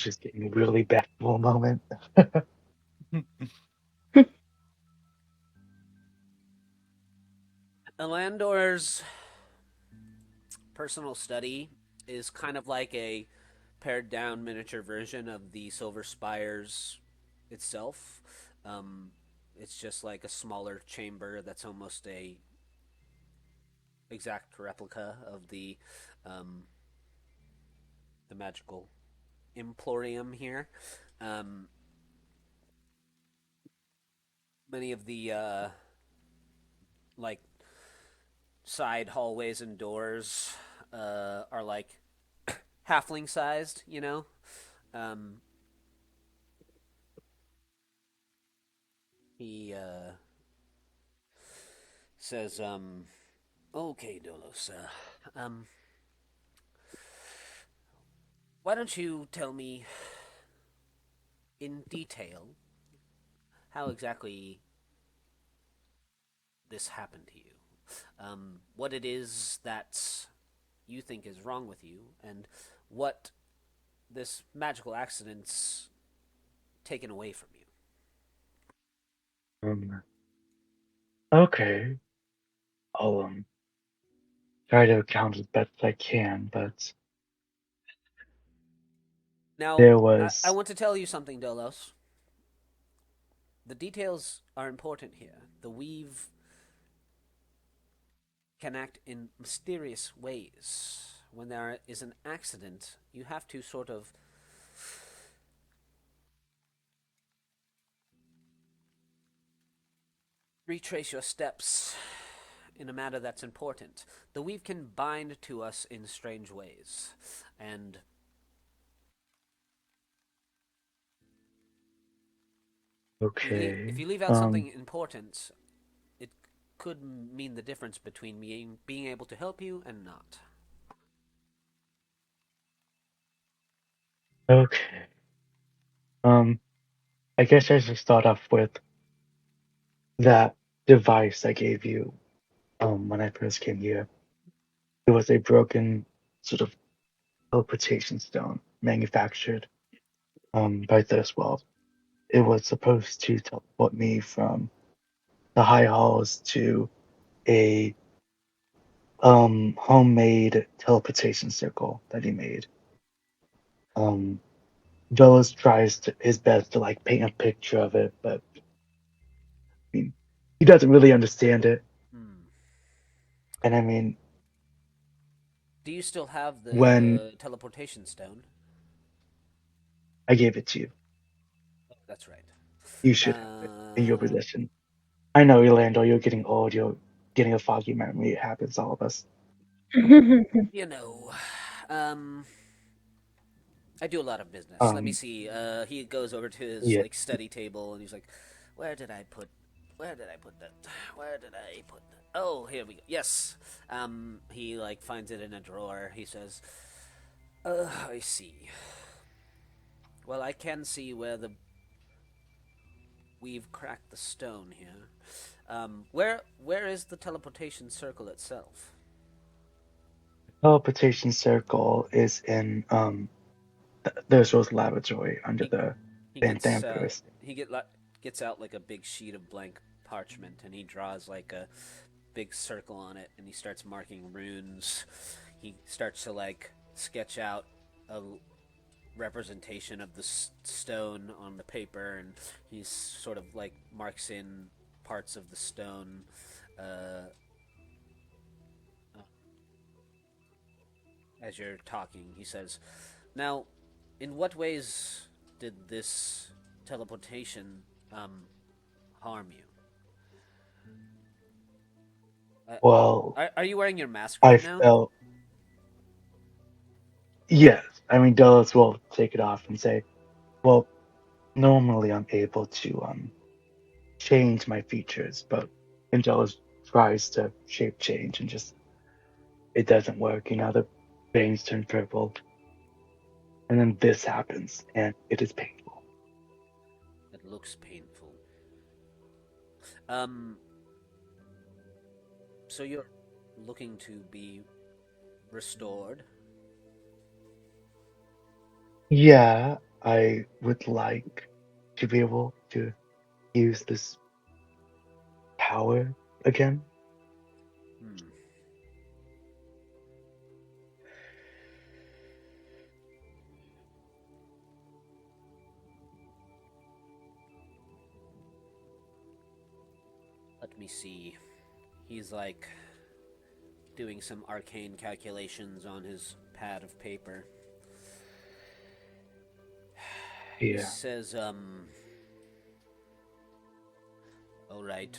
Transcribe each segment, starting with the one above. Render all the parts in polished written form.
Just getting really bad for a moment. Elandor's personal study is kind of like a pared down miniature version of the Silver Spires itself. Um, it's just like a smaller chamber that's almost a exact replica of um, the magical emporium here. Um, many of the like side hallways and doors are like halfling sized, you know. Um, he says, "Okay, Dolos. Um, why don't you tell me in detail how exactly this happened to you? What it is that you think is wrong with you, and what this magical accident's taken away from you." Um, okay, I'll try to account as best I can, but Now, there I was want to tell you something, Dolos. The details are important here. The weave can act in mysterious ways. When there is an accident, you have to sort of retrace your steps in a matter that's important. The weave can bind to us in strange ways, and if okay. you leave out something important, it could mean the difference between being able to help you and not. Okay. Um, I guess I should start off with that device I gave you when I first came here. It was a broken sort of teleportation stone manufactured by this world. It was supposed to teleport me from the high halls to a homemade teleportation circle that he made. Um Dulles tries his best to like paint a picture of it, but I mean he doesn't really understand it. Hmm. And I mean Do you still have when the teleportation stone? I gave it to you, Oh, that's right. you should have it in your Uh, possession. I know, Orlando, you're getting old, you're getting a foggy memory. It happens to all of us. you know, um, I do a lot of business. Let me Um, see. He goes over to his yeah. like study table and he's like, "Where did I put? Where did I put that? Where did I put that? Oh, here we go. Yes." He like finds it in a drawer. He says, I see. Well, I can see where we've cracked the stone here. Where is the teleportation circle itself?" Teleportation circle is in the Rose laboratory under He the he Van gets Thamper's. gets out like a big sheet of blank parchment and he draws like a big circle on it and he starts marking runes. He starts to like sketch out a representation of the stone on the paper and he sort of like marks in parts of the stone. Uh, as you're talking, he says, "Now, in what ways did this teleportation um, harm you? Well, Are you wearing your mask I right now?" felt yes. I mean, Dulles will take it off and say, "Well, normally I'm able to change my features, but when Dulles tries to shape change and just it doesn't work. You know, the veins turn purple, and then this happens, and it is painful." It looks painful. Um, so you're looking to be restored? Yeah, I would like to be able to use this power again. Hmm. Let me see. He's like doing some arcane calculations on his pad of paper. He Yeah. says, all right.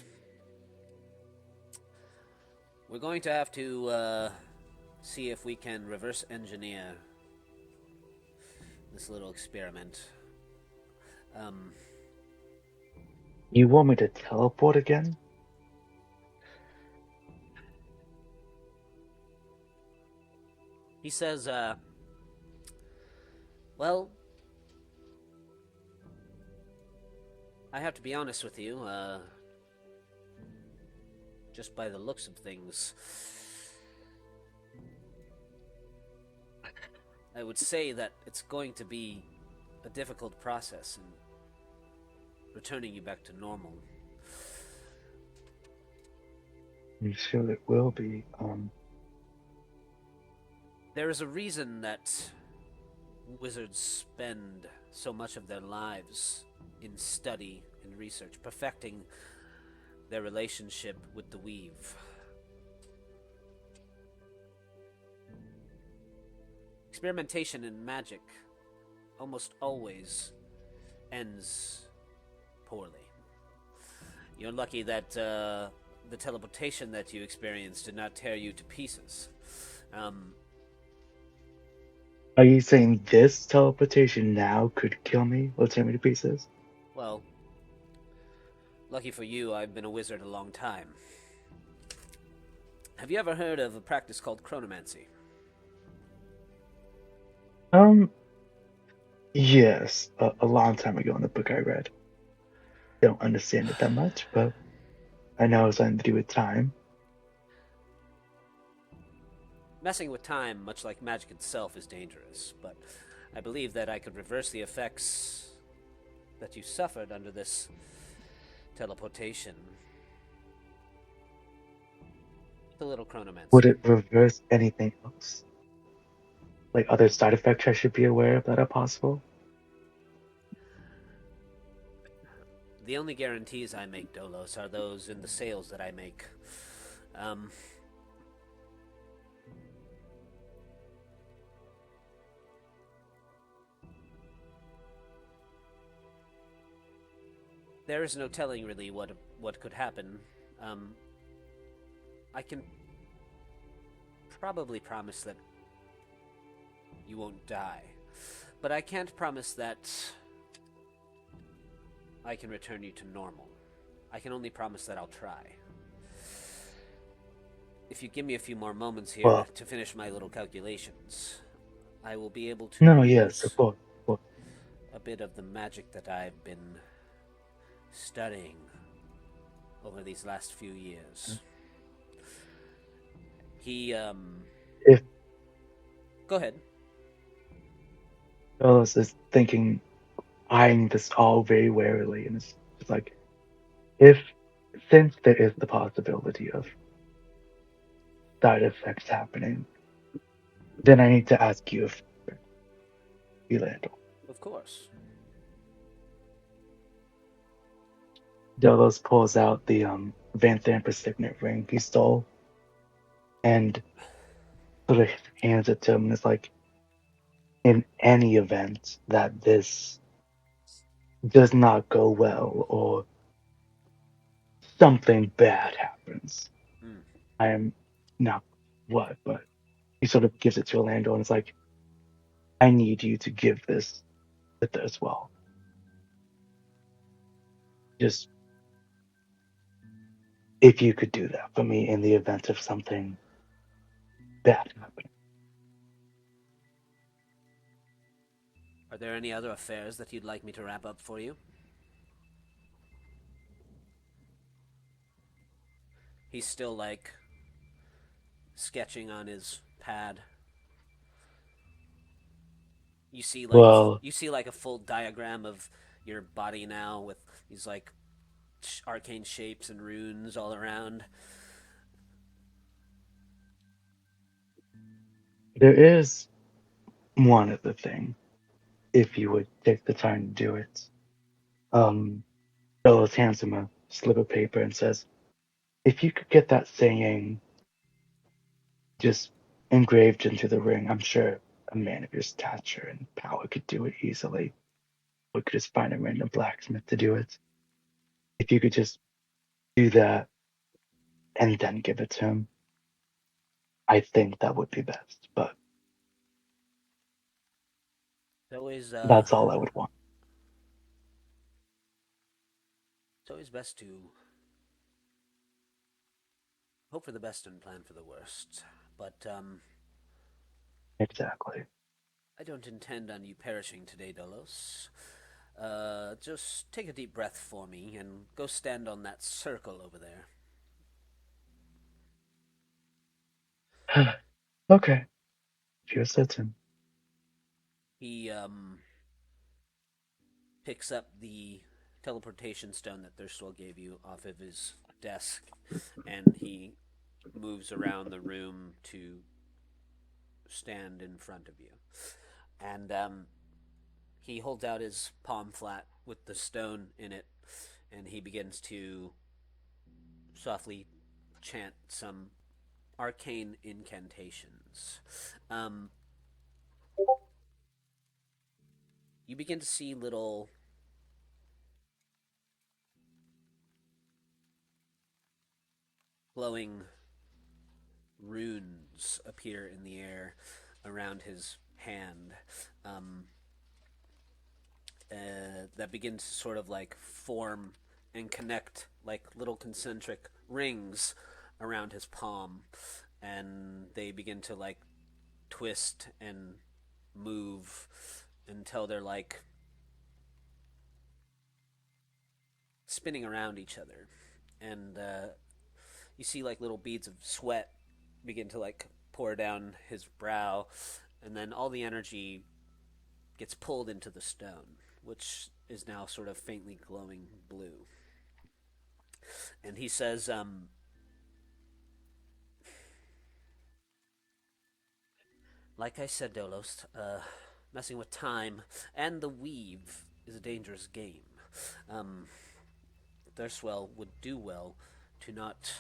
We're going to have to see if we can reverse engineer this little experiment. Um, You want me to teleport again? he says, well, I have to be honest with you, just by the looks of things, I would say that it's going to be a difficult process in returning you back to normal. I'm sure it will be. There is a reason that wizards spend so much of their lives in study and research, perfecting their relationship with the weave. Experimentation in magic almost always ends poorly. You're lucky that the teleportation that you experienced did not tear you to pieces. Um, Are you saying this teleportation now could kill me or tear me to pieces? well, lucky for you, I've been a wizard a long time. Have you ever heard of a practice called chronomancy? Um, yes, a long time ago in the book I read. Don't understand it that much, but I know it's something to do with time. Messing with time, much like magic itself, is dangerous, but I believe that I could reverse the effects that you suffered under this teleportation. The little Would chronomancy. it reverse anything else? Like other side effects I should be aware of that are possible? The only guarantees I make, Dolos, are those in the sales that I make. Um, there is no telling really what could happen. Um, I can probably promise that you won't die, but I can't promise that I can return you to normal. I can only promise that I'll try. If you give me a few more moments here Well, to finish my little calculations, I will be able to no, yes, of use course. Of course. a bit of the magic that I've been studying over these last few years. He, If Go ahead. Phyllis is thinking, eyeing this all very warily, and it's like, if since there is the possibility of side effects happening, then I need to ask you if you land. Of course. Delos pulls out the Van Thamper signet ring he stole and sort of hands it to him and it's like, in any event that this does not go well or something bad happens, Mm. I am not what, but he sort of gives it to Orlando and it's like, I need you to give this with as well. Just if you could do that for me in the event of something bad happening. Are there any other affairs that you'd like me to wrap up for you? He's still like sketching on his pad. Well, You see like a full diagram of your body now with these like arcane shapes and runes all around. there is one other thing, if you would take the time to do it. Bellows hands him a slip of paper and says, if you could get that saying just engraved into the ring, I'm sure a man of your stature and power could do it easily. We could just find a random blacksmith to do it. If you could just do that and then give it to him, I think that would be best. But It's always that's all I would want. it's always best to hope for the best and plan for the worst. But Exactly. I don't intend on you perishing today, Dolos. Just take a deep breath for me and go stand on that circle over there. Okay, if you're certain. He picks up the teleportation stone that Thurstwell gave you off of his desk, and he moves around the room to stand in front of you. And he holds out his palm flat with the stone in it, and he begins to softly chant some arcane incantations. Um, you begin to see little glowing runes appear in the air around his hand. Um, that begin to sort of like form and connect like little concentric rings around his palm, and they begin to like twist and move until they're like spinning around each other, and you see like little beads of sweat begin to like pour down his brow, and then all the energy gets pulled into the stone, which is now sort of faintly glowing blue. And he says, like I said, Dolos, messing with time and the weave is a dangerous game. Um, Thurswell would do well to not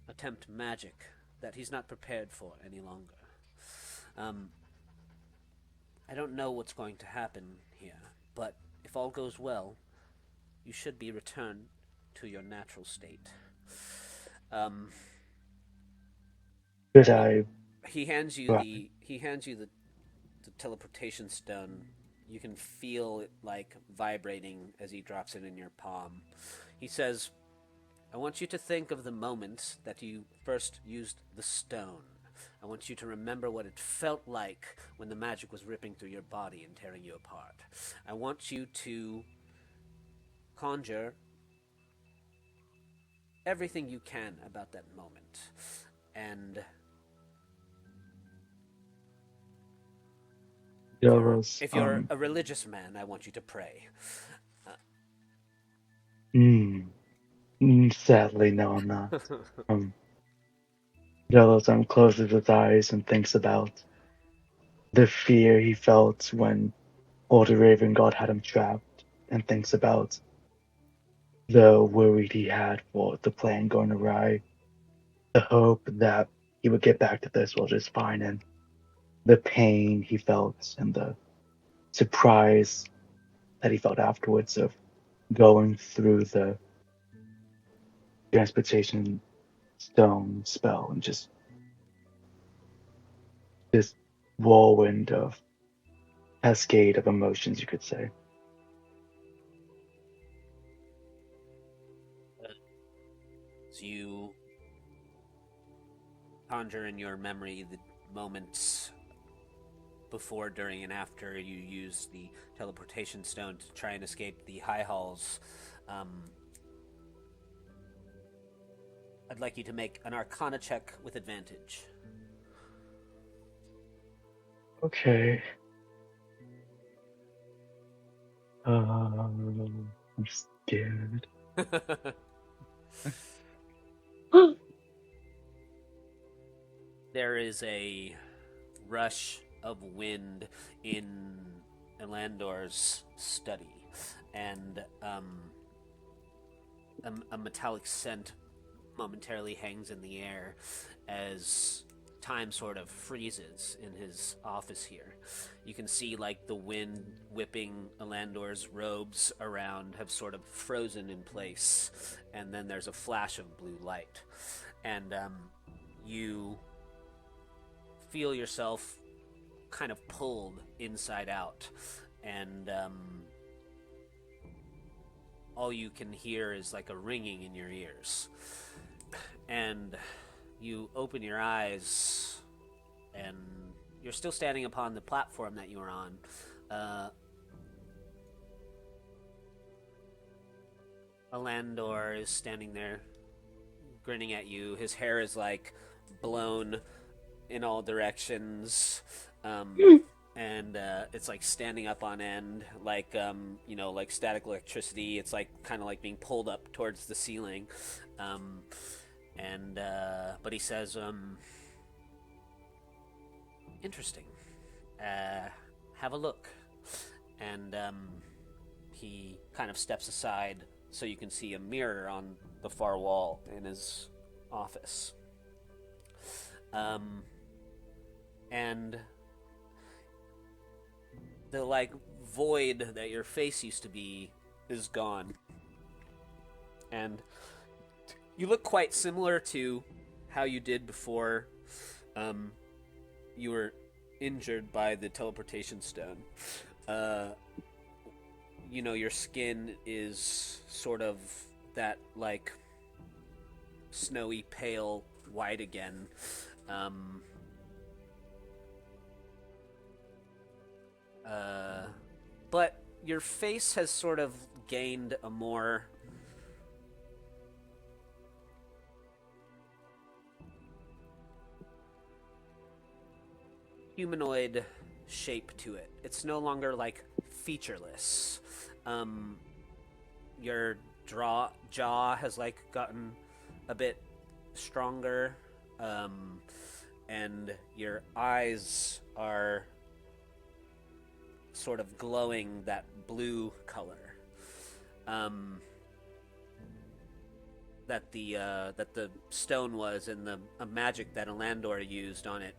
attempt magic that he's not prepared for any longer. Um, I don't know what's going to happen here, but if all goes well, you should be returned to your natural state. Um, Could he, I? he hands you the teleportation stone. You can feel it like vibrating as he drops it in your palm. He says, I want you to think of the moment that you first used the stone. I want you to remember what it felt like when the magic was ripping through your body and tearing you apart. I want you to conjure everything you can about that moment. And Delos, if you're a religious man, I want you to pray. mm, sadly, no, I'm not. Um, Delos closes his eyes and thinks about the fear he felt when Older Raven God had him trapped, and thinks about the worry he had for the plan going awry, the hope that he would get back to this world just fine, and the pain he felt and the surprise that he felt afterwards of going through the transportation stone spell and just this whirlwind of cascade of emotions, you could say. As you conjure in your memory the moments before, during, and after you use the teleportation stone to try and escape the high halls, I'd like you to make an Arcana check with advantage. Okay. I'm scared. There is a rush of wind in Elandor's study, and a metallic scent momentarily hangs in the air as time sort of freezes in his office here. You can see like the wind whipping Elandor's robes around have sort of frozen in place, and then there's a flash of blue light, and you feel yourself kind of pulled inside out, and all you can hear is like a ringing in your ears. And you open your eyes, and you're still standing upon the platform that you were on. Uh, Alandor is standing there, grinning at you. His hair is like blown in all directions, and it's like standing up on end, like like static electricity. It's like kind of like being pulled up towards the ceiling, um, and but he says, "Interesting. Have a look." And he kind of steps aside so you can see a mirror on the far wall in his office. And the like void that your face used to be is gone, and you look quite similar to how you did before you were injured by the teleportation stone. Uh, your skin is sort of that like snowy pale white again. Um, but your face has sort of gained a more humanoid shape to it. It's no longer like featureless. Um, your jaw has like gotten a bit stronger, and your eyes are sort of glowing that blue color. That the stone was, and the magic that Elandor used on it,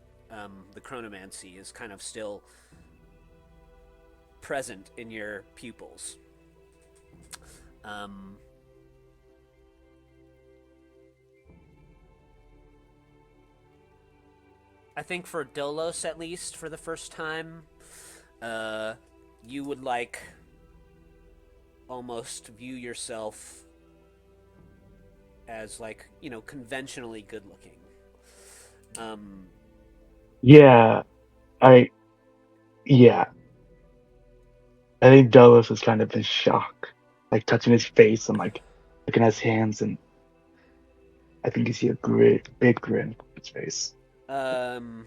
the chronomancy, is kind of still present in your pupils. I think for Dolos, at least for the first time, you would like almost view yourself as like conventionally good looking. Yeah, I yeah. I think Dallas was kind of in shock, like touching his face and like looking at his hands, and I think you see a great big grin on his face. Um,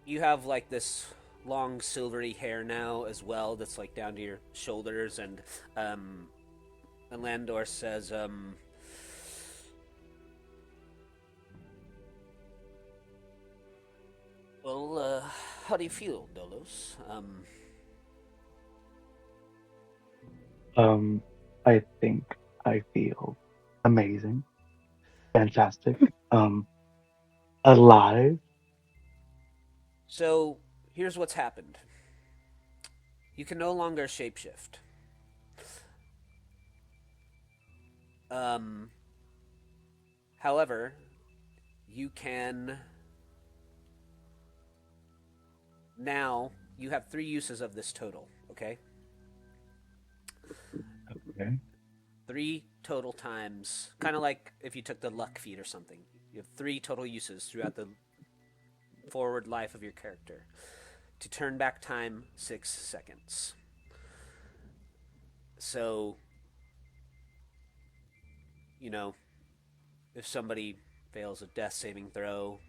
you have like this long silvery hair now as well that's like down to your shoulders, and um, Landor says, "Well, how do you feel, Dolos?" Um, I think I feel amazing, fantastic, alive. So here's what's happened. You can no longer shapeshift. Um, However, you can now. You have three uses of this total. Okay, Okay. three total times. Kind of like if you took the luck feat or something. You have three total uses throughout the forward life of your character to turn back time 6 seconds. So, you know, if somebody fails a death saving throw,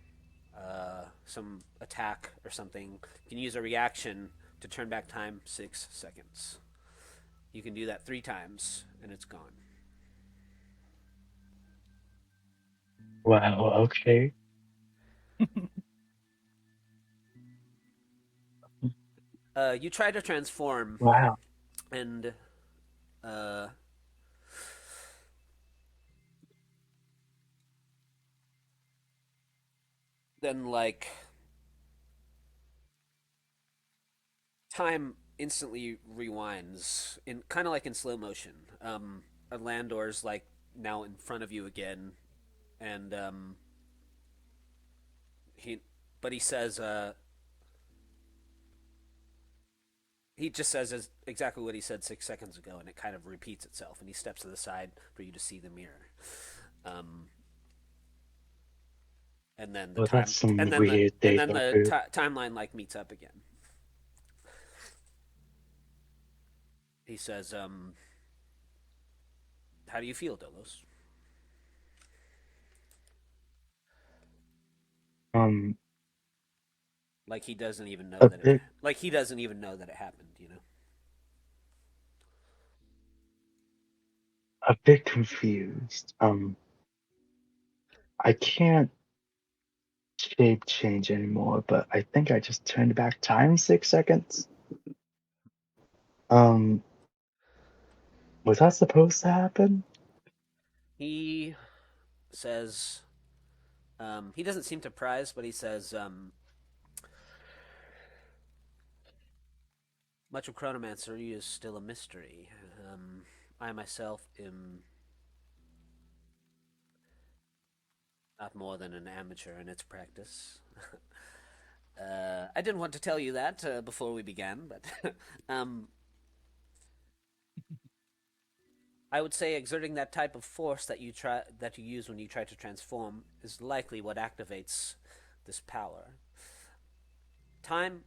some attack or something, you can use a reaction to turn back time 6 seconds. You can do that 3 times, and it's gone. Wow, okay. You try to transform, Wow. and uh, then like time instantly rewinds in kind of like in slow motion. Landor's like now in front of you again, and he, but he says, he just says exactly what he said 6 seconds ago, and it kind of repeats itself. And he steps to the side for you to see the mirror. Um, and then the Well, that's time, some weird deja vu. timeline like meets up again. He says, "How do you feel, Dolos?" Um, Like he doesn't even know a that it. bit, Like he doesn't even know that it happened. You know. a bit confused. I can't shape change anymore, but I think I just turned back time 6 seconds. Um, was that supposed to happen? He says, he doesn't seem surprised, but he says, much of Chronomancer is still a mystery. I myself am not more than an amateur in its practice. I didn't want to tell you that before we began, but I would say exerting that type of force that you use when you try to transform is likely what activates this power. Time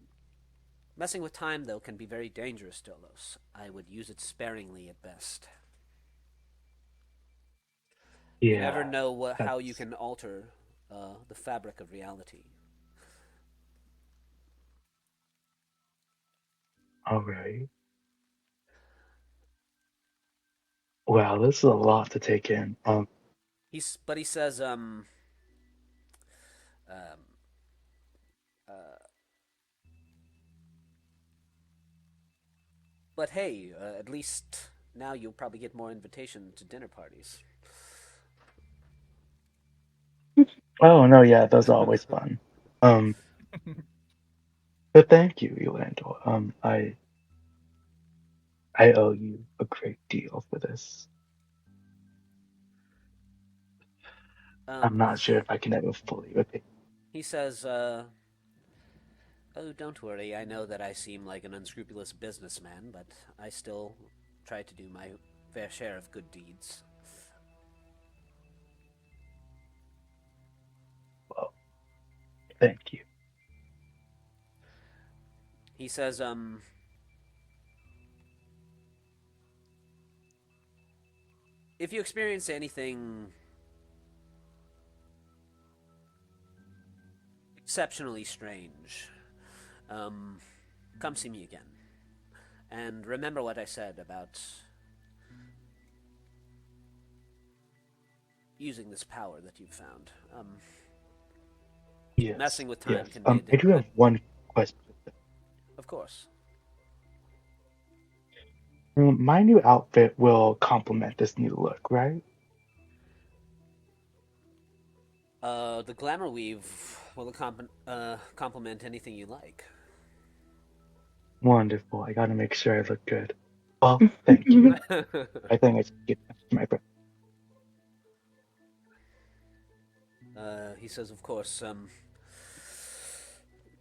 Messing with time, though, can be very dangerous, Dolos. I would use it sparingly at best. You never Yeah, know how you that's can alter the fabric of reality. all right. Wow, this is a lot to take in. But he says, um, uh, but hey, at least now you'll probably get more invitation to dinner parties. Oh no, yeah, those are always fun. Um, but thank you, Yolando. I owe you a great deal for this. I'm um, not sure if I can ever fully repay. he says, oh, don't worry. I know that I seem like an unscrupulous businessman, but I still try to do my fair share of good deeds. Well, thank you. He says, if you experience anything exceptionally strange, um, come see me again. And remember what I said about using this power that you've found. Yes, Messing with time yes. can be I do have one question. of course. My new outfit will complement this new look, right? The Glamerweave will complement anything you like. Wonderful. I gotta make sure I look good. Well, thank you. I think I should get back to my breath. He says, of course,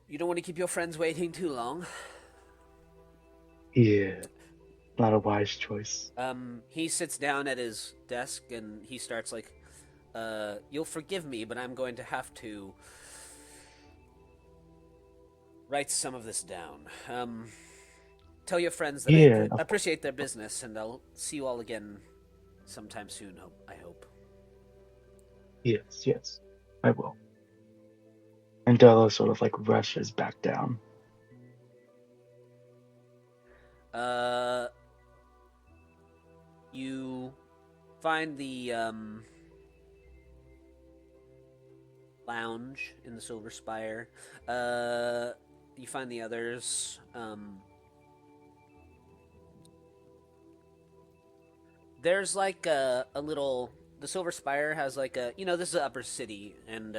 you don't want to keep your friends waiting too long. Yeah, not a wise choice. He sits down at his desk and he starts like, you'll forgive me, but I'm going to have to write some of this down. Tell your friends that I Yeah, of course. appreciate their business, and I'll see you all again sometime soon. I hope. Yes, yes, I will. And Della sort of like rushes back down. Uh, you find the lounge in the Silver Spire. You find the others. There's like a little. The Silver Spire has like a. This is the upper city, and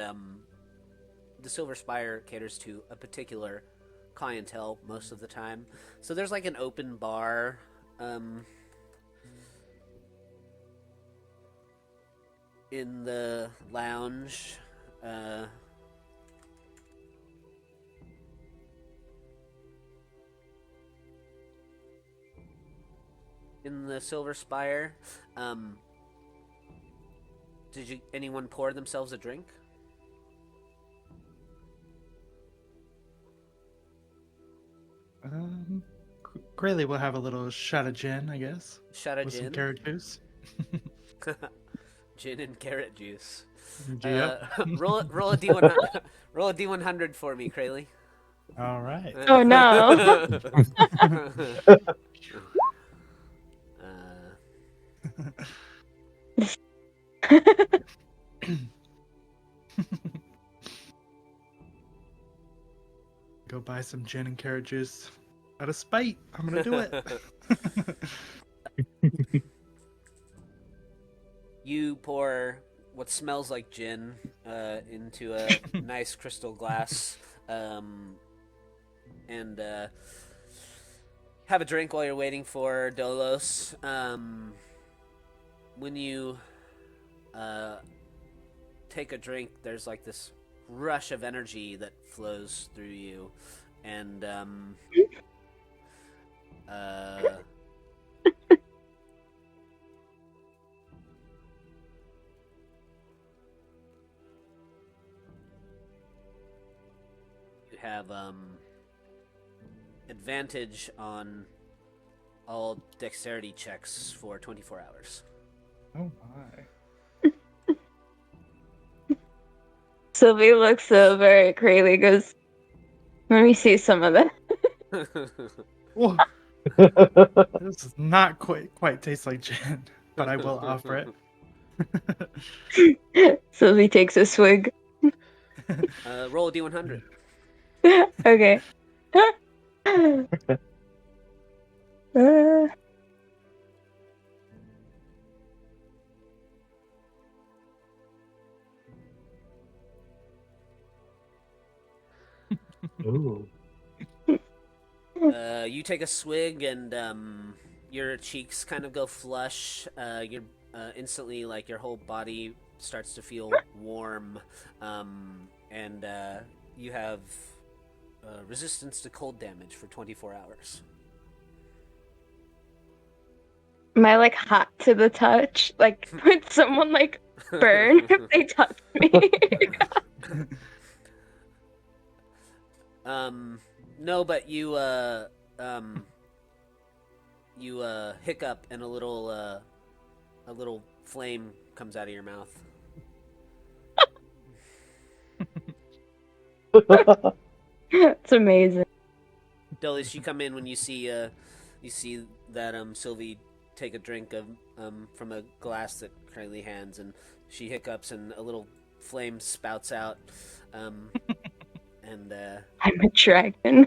the Silver Spire caters to a particular clientele most of the time. So there's like an open bar. In the lounge. Uh, in the Silver Spire. Um, did anyone pour themselves a drink? Grayley will have a little shot of gin, I guess, Shot of with some gin? carrot juice. Gin and carrot juice. Yep. Roll a D100. Roll a D100 for me, Krayley. All right. Oh no. Go buy some gin and carrot juice. Out of spite, I'm gonna do it. You pour what smells like gin into a nice crystal glass, and have a drink while you're waiting for Dolos. When you take a drink, there's like this rush of energy that flows through you, and you have advantage on all dexterity checks for 24 hours. Oh my. Sylvie looks over at Krayley, goes, "Let me see some of that." Whoa. This does not quite taste like gin, but I will offer it. Sylvie takes a swig. Roll a D100. Okay. Ooh. You take a swig, and your cheeks kind of go flush. You're instantly, like, your whole body starts to feel warm, and you have resistance to cold damage for 24 hours. Am I like hot to the touch? Like, would someone like burn if they touch me? No, but you hiccup, and a little flame comes out of your mouth. It's amazing. Delish, you come in when you see that Sylvie take a drink of from a glass that Curly hands, and she hiccups, and a little flame spouts out, and I'm a dragon.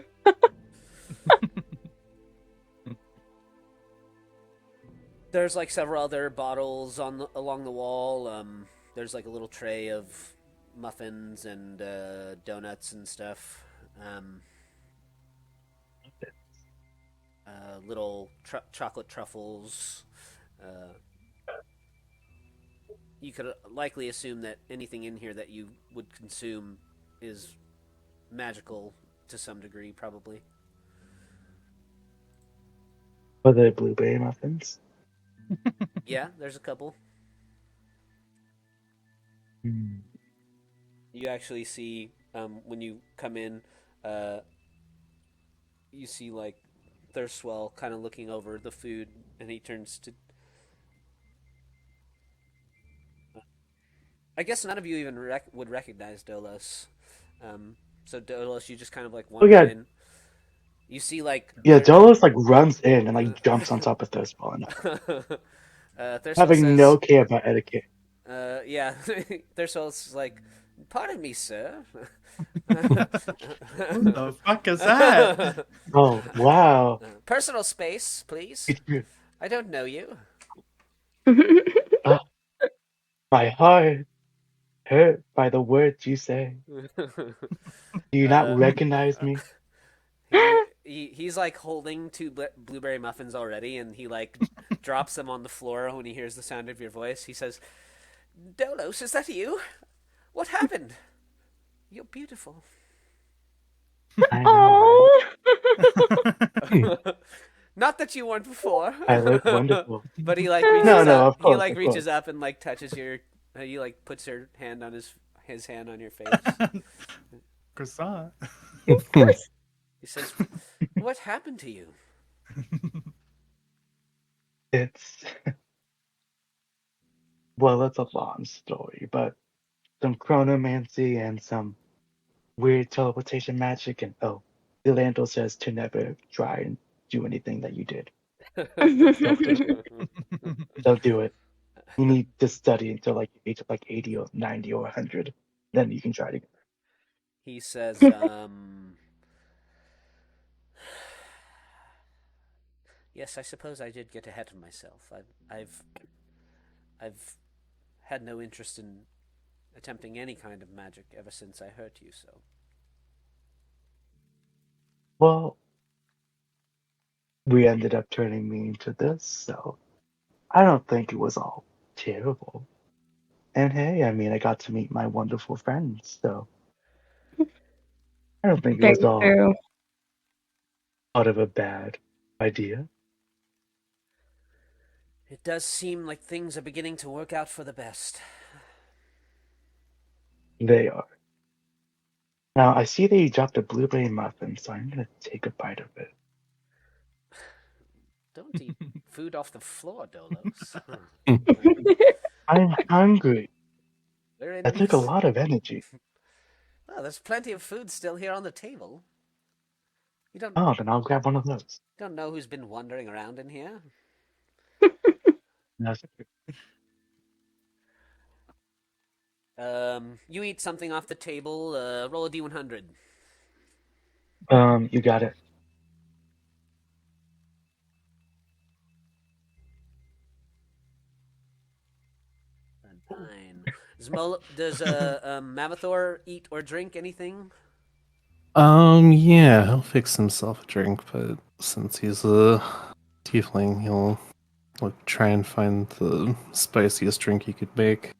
there's like several other bottles along the wall. There's like a little tray of muffins and donuts and stuff. Little chocolate truffles. You could likely assume that anything in here that you would consume is magical to some degree, probably. Are they blueberry muffins? Yeah, there's a couple. Hmm. You actually see, when you come in, you see, like, Thirstwell kind of looking over the food, and he turns to... I guess none of you even would recognize Dolos. So Dolos, you just kind of like Oh wander yeah, in. You see like yeah. Dolos like runs in and like jumps on top of Thirstball, and Thurswell having no says, care about etiquette. yeah. Thurswell's like, pardon me, sir. Who the fuck is that? Oh wow, Personal space, please. it's true. I don't know you. Uh, my heart hurt by the words you say. Do you not uh, recognize me? he's like holding two blueberry muffins already, and he like drops them on the floor when he hears the sound of your voice. He says, "Dolos, is that you? What happened? You're beautiful." I know, right? Oh. Not that you weren't before. I look wonderful. But he like No, reaches no, up. of He course, like of course. reaches up and like touches your. He like puts your hand on his hand on your face. Croissant. He says, "What happened to you?" It's well, it's a long story, but some chronomancy and some weird teleportation magic, and oh, Delando says to never try and do anything that you did. Don't do it. Don't do it. You need to study until like age of like 80 or 90 or 100. Then you can try it again. He says, "Yes, I suppose I did get ahead of myself. I've had no interest in attempting any kind of magic ever since I hurt you. So Well, we ended up turning me into this, so I don't think it was all terrible. And hey, I mean, I got to meet my wonderful friends, so I don't think it Very was all true. out of a bad idea. it does seem like things are beginning to work out for the best." They are. Now, I see that you dropped a blueberry muffin, so I'm gonna take a bite of it. Don't eat food off the floor, Dolos. I'm hungry. We're That in. took a lot of energy. Oh, there's plenty of food still here on the table. You Oh, then I'll grab one of those. don't know who's been wandering around in here. That's- You eat something off the table. Roll a d100. You got it. A 9. Does Mavathor eat or drink anything? Yeah, he'll fix himself a drink, but since he's a tiefling, he'll like try and find the spiciest drink he could make.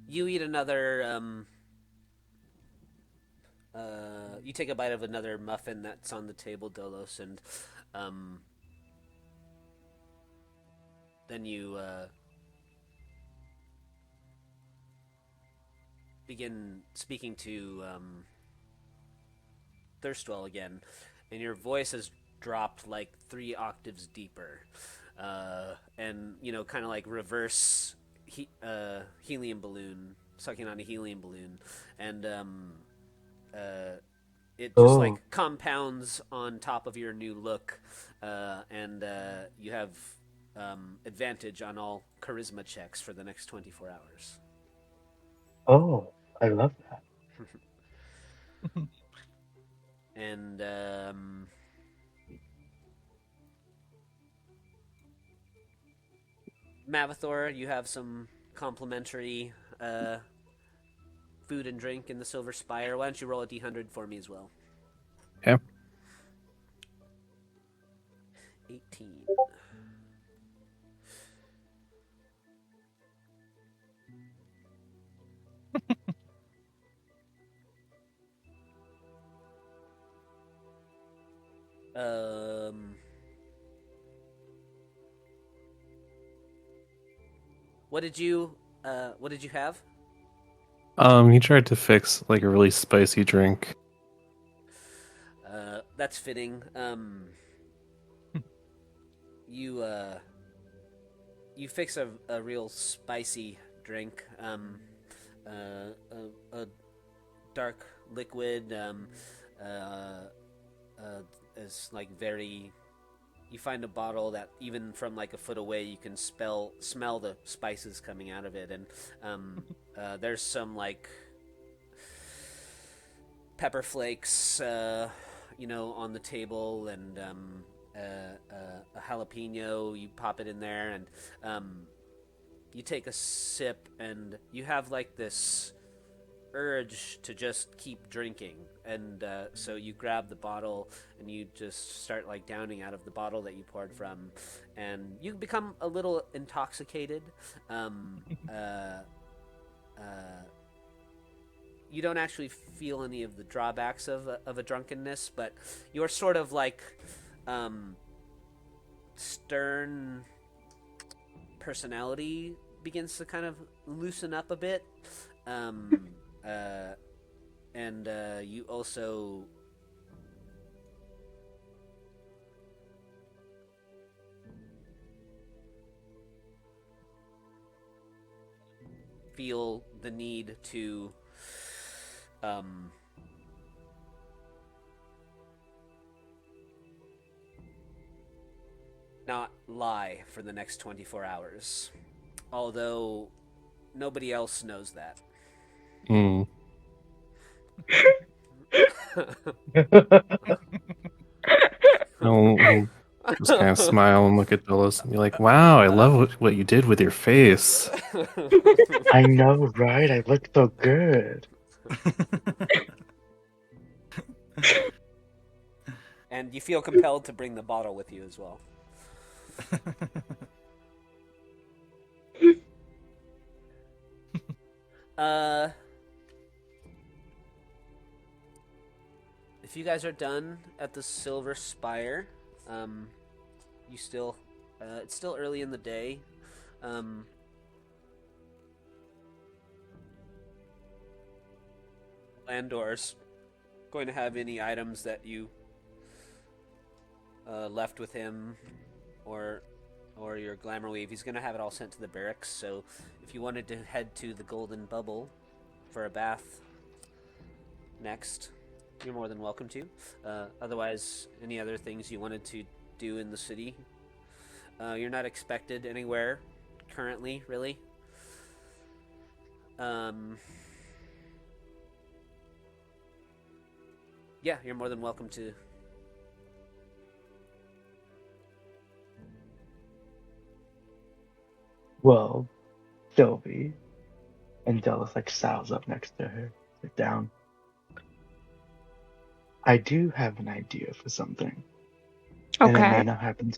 You eat another. You take a bite of another muffin that's on the table, Dolos, and then you begin speaking to Thirstwell again, and your voice has dropped like 3 octaves deeper, and kind of like reverse helium balloon, sucking on a helium balloon, and it just like Oh, compounds on top of your new look, and you have advantage on all charisma checks for the next 24 hours. oh, I love that. And Mavathor, you have some complimentary food and drink in the Silver Spire. Why don't you roll a d100 for me as well? Okay. 18. Um, what did you have? He tried to fix like a really spicy drink. That's fitting. You you fix a real spicy drink. a dark liquid. Is like very. You find a bottle that even from like a foot away you can smell the spices coming out of it, and there's some like pepper flakes, on the table, and a jalapeno. You pop it in there, and you take a sip, and you have like this urge to just keep drinking, and so you grab the bottle and you just start like downing out of the bottle that you poured from, and you become a little intoxicated. um, uh, uh, you don't actually feel any of the drawbacks of a drunkenness, but you're sort of like stern personality begins to kind of loosen up a bit. um, and you also feel the need to not lie for the next 24 hours. Although nobody else knows that. Mm. He'll just kind of smile and look at Dulles and be like, "Wow, I love what you did with your face." I know, right? I look so good. And you feel compelled to bring the bottle with you as well. If you guys are done at the Silver Spire, you still, it's still early in the day. Landor's going to have any items that you left with him, or your Glamerweave. He's going to have it all sent to the barracks. So if you wanted to head to the Golden Bubble for a bath next, you're more than welcome to. Otherwise, any other things you wanted to do in the city, you're not expected anywhere currently, really. Yeah, you're more than welcome to. Well, Sylvie, and Dulles like saddles up next to her, sit down. I do have an idea for something, and it may Okay. not happen.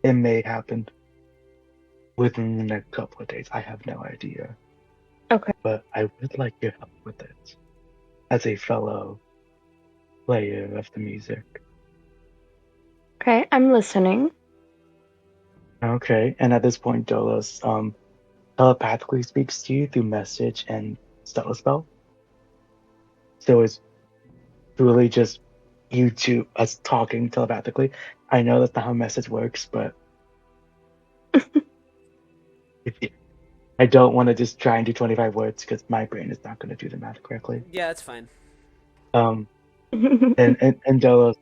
It may happen within the next couple of days. I have no idea, Okay. but I would like your help with it, as a fellow player of the music. Okay, I'm listening. Okay, and at this point, Dulles telepathically speaks to you through message and stellar spell. So it's really just you two us talking telepathically. I know that's not how message works, but if you, I don't want to just try and do 25 words because my brain is not going to do the math correctly. Yeah, it's fine. And Delos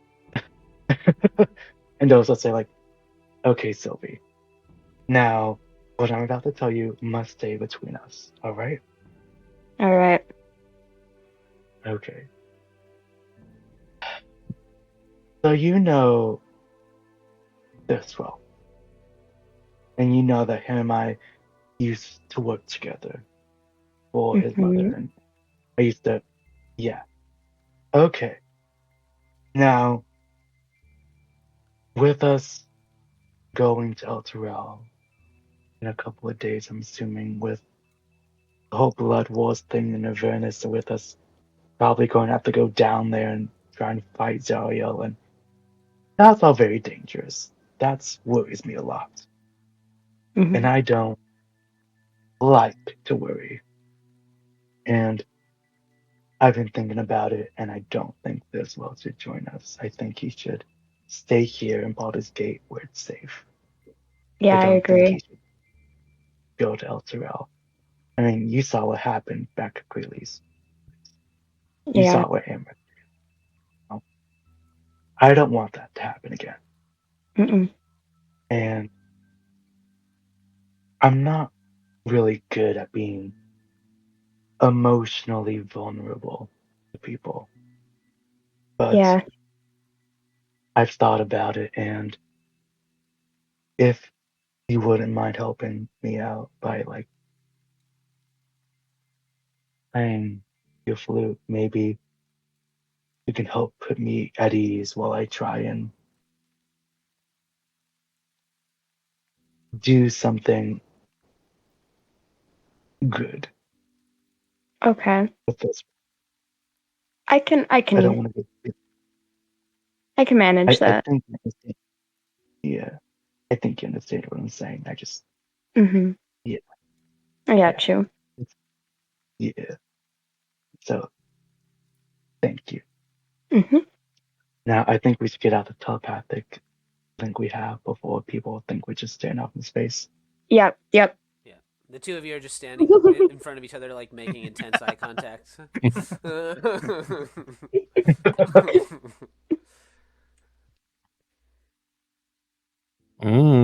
and Delos will say like, "Okay, Sylvie. Now, what I'm about to tell you must stay between us. All right? All right. Okay. So you know this well, and you know that him and I used to work together for his mother, Mhm. and I used to, yeah. Okay. Now, with us going to El Terrell in a couple of days, I'm assuming, with the whole Blood Wars thing in Avernus, with us probably going to have to go down there and try and fight Zariel, and that's all very dangerous. That worries me a lot. And Mhm. I don't like to worry. And I've been thinking about it, and I don't think Biswell should join us. I think he should stay here in Baldur's Gate where it's safe. I Yeah, I don't think he agree. should go to El Terrell. I mean, you saw what happened back at Greeley's. You Yeah. saw what Amber. I don't want that to happen again. Mm-mm. And I'm not really good at being emotionally vulnerable to people, but Yeah. I've thought about it, and if you wouldn't mind helping me out by like playing your flute, maybe you can help put me at ease while I try and do something good Okay. with this. I can I I don't can want to get. I can manage I that. think you understand. Yeah, I think you understand what I'm saying. I just Mm-hmm. yeah I yeah got you. it's, yeah. So thank you. Mm-hmm. Now I think we should get out the telepathic link we have before people think we're just staring off in space. Yep. Yep. Yeah. The two of you are just standing in front of each other, like making intense eye contact.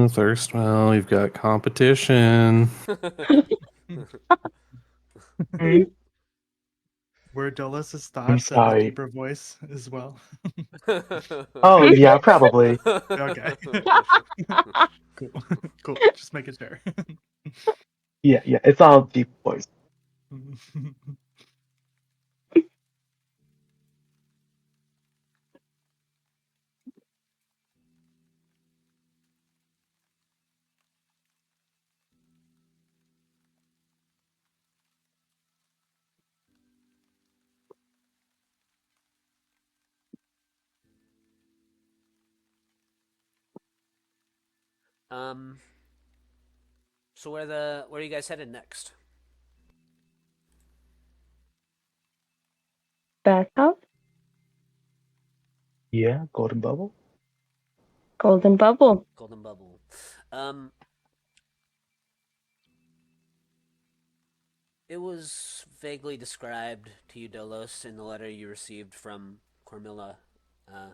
Thirst. Well, we've got competition. Mm, Were Dolus' I'm thoughts in a sorry. deeper voice as well? Oh yeah, probably. Okay. Cool. Cool. Just making sure. Yeah, yeah. It's all deep voice. um. So where are you guys headed next? Bathhouse? Yeah, golden bubble. Golden bubble. Golden Bubble. Um. It was vaguely described to you, Dolos, in the letter you received from Cormilla, uh,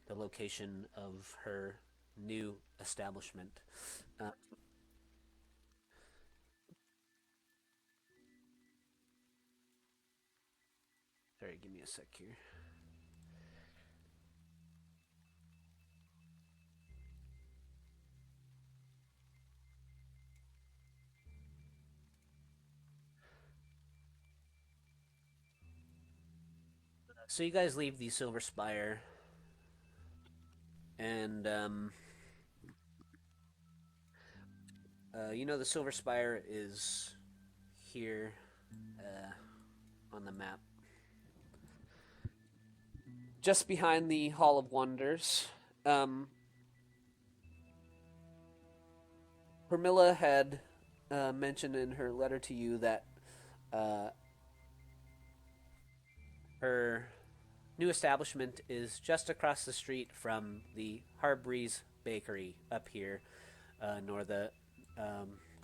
the location of her new establishment. Uh, Sorry, give me a sec here. So you guys leave the Silver Spire, and the Silver Spire is here on the map, just behind the Hall of Wonders. Um, Hermilla had mentioned in her letter to you that uh, her new establishment is just across the street from the Harbreeze Bakery up here, nor the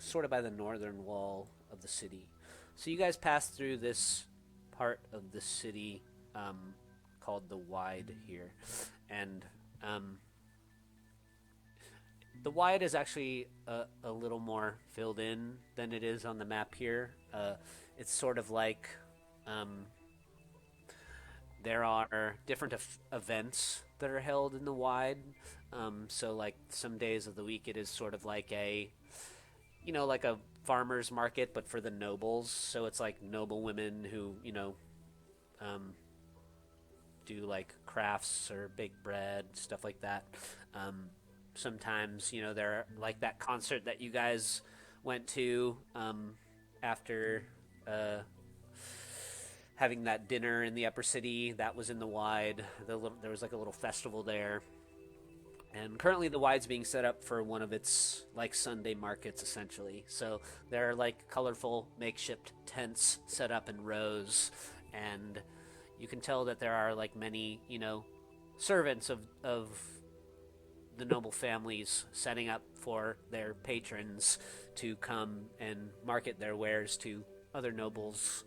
sort of by the northern wall of the city. So you guys pass through this part of the city called the Wide here, and the Wide is actually a little more filled in than it is on the map here. It's sort of like there are different events that are held in the Wide. So, like some days of the week, it is sort of like like a farmer's market, but for the nobles. So it's like noble women who, um, do like crafts or bake bread, stuff like that. Sometimes, they're like that concert that you guys went to after having that dinner in the upper city. That was in the Wide. There was like a little festival there. And currently, the Wide's being set up for one of its like Sunday markets, essentially. So there are like colorful makeshift tents set up in rows, and you can tell that there are like many, servants of the noble families setting up for their patrons to come and market their wares to other nobles.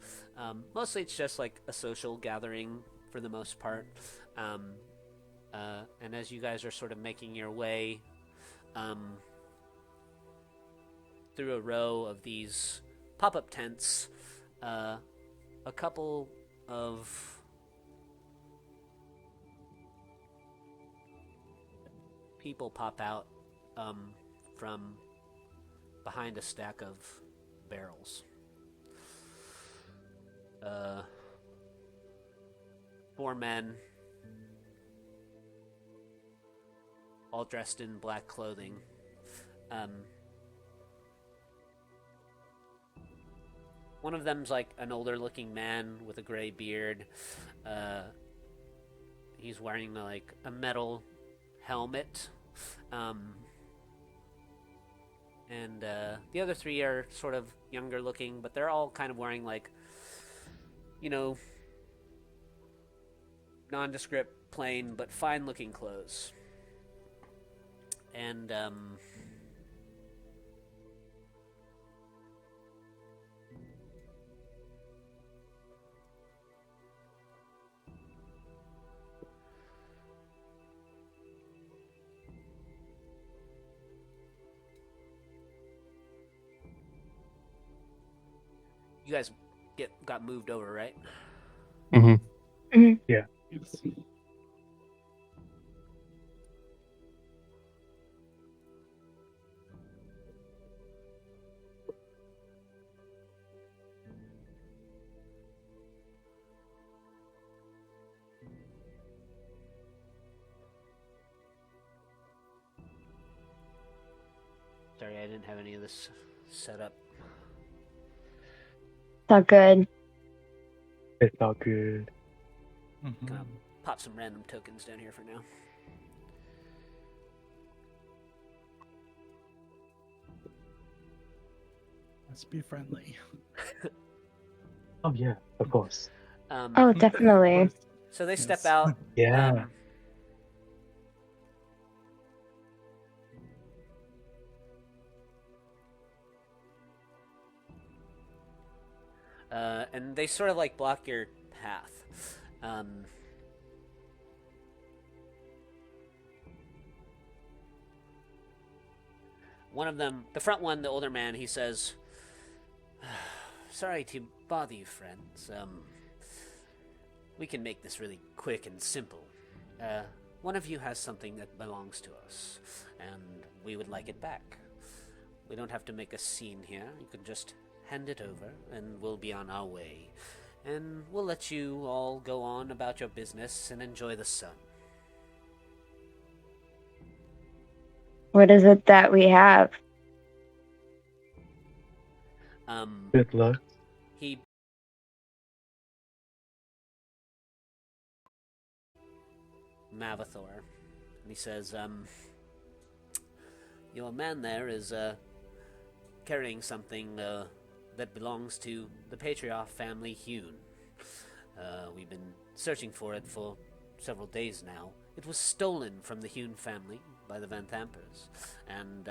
Mostly it's just like a social gathering for the most part. And as you guys are sort of making your way through a row of these pop-up tents, a couple of people pop out from behind a stack of barrels. 4 men, all dressed in black clothing. One of them's like an older looking man with a gray beard. He's wearing like a metal helmet. And the other 3 are sort of younger looking, but they're all kind of wearing like, nondescript, plain, but fine looking clothes. And you guys got moved over, right? Mm-hmm. Yeah. Sorry, I didn't have any of this set up. It's all good. It's all good. Gonna pop some random tokens down here for now. Let's be friendly. Oh yeah, of course. Oh, definitely. So they step Yes. out. Yeah. And they sort of like block your path. One of them, the front one, the older man, he says, "Sorry to bother you, friends. We can make this really quick and simple. One of you has something that belongs to us, and we would like it back. We don't have to make a scene here. You can just hand it over, and we'll be on our way. And we'll let you all go on about your business and enjoy the sun." What is it that we have? Good luck. He Mavathor, and he says, "Your man there is carrying something that belongs to the patriarch family Hune. We've been searching for it for several days now. It was stolen from the Hune family by the Van Thampers, and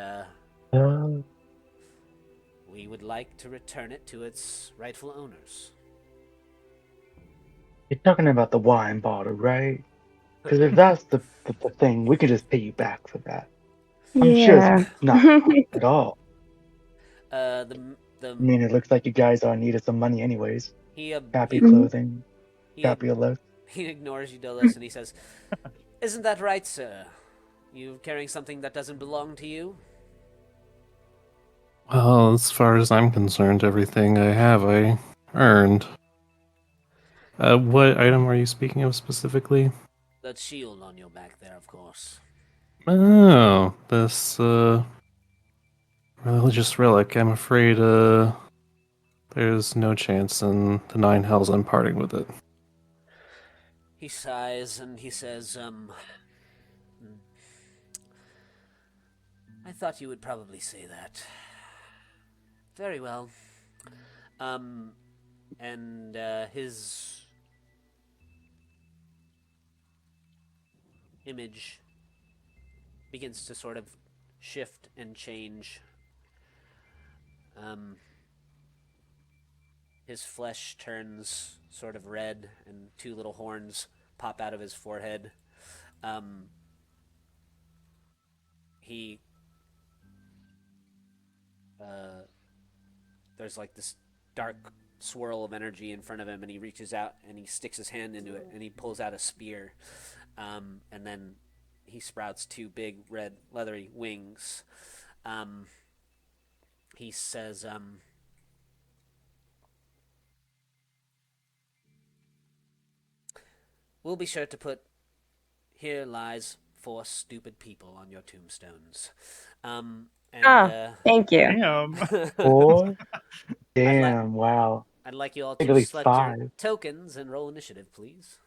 we would like to return it to its rightful owners." You're talking about the wine bottle, right? Because if that's the thing, we could just pay you back for that. I'm sure Yeah. it's not at all. I The mean, it looks like you guys are in need of some money anyways. he Happy he, clothing, he, happy looks. he ignores Eudolis and he says, "Isn't that right, sir? You carrying something that doesn't belong to you?" Well, as far as I'm concerned, everything I earned. What item are you speaking of specifically? That shield on your back there, of course. Oh, this religious relic. I'm afraid there's no chance in the nine hells I'm parting with it. He sighs and he says, "I thought you would probably say that. Very well." And his image begins to sort of shift and change. His flesh turns sort of red, and two little horns pop out of his forehead. He there's like this dark swirl of energy in front of him, and he reaches out and he sticks his hand into it, and he pulls out a spear, and then he sprouts two big red leathery wings. He says, "We'll be sure to put 'Here lies 4 stupid people' on your tombstones." Thank you. Damn. 4? I'd, li- Damn, wow. I'd like you all At to least select your 5. tokens and roll initiative, please.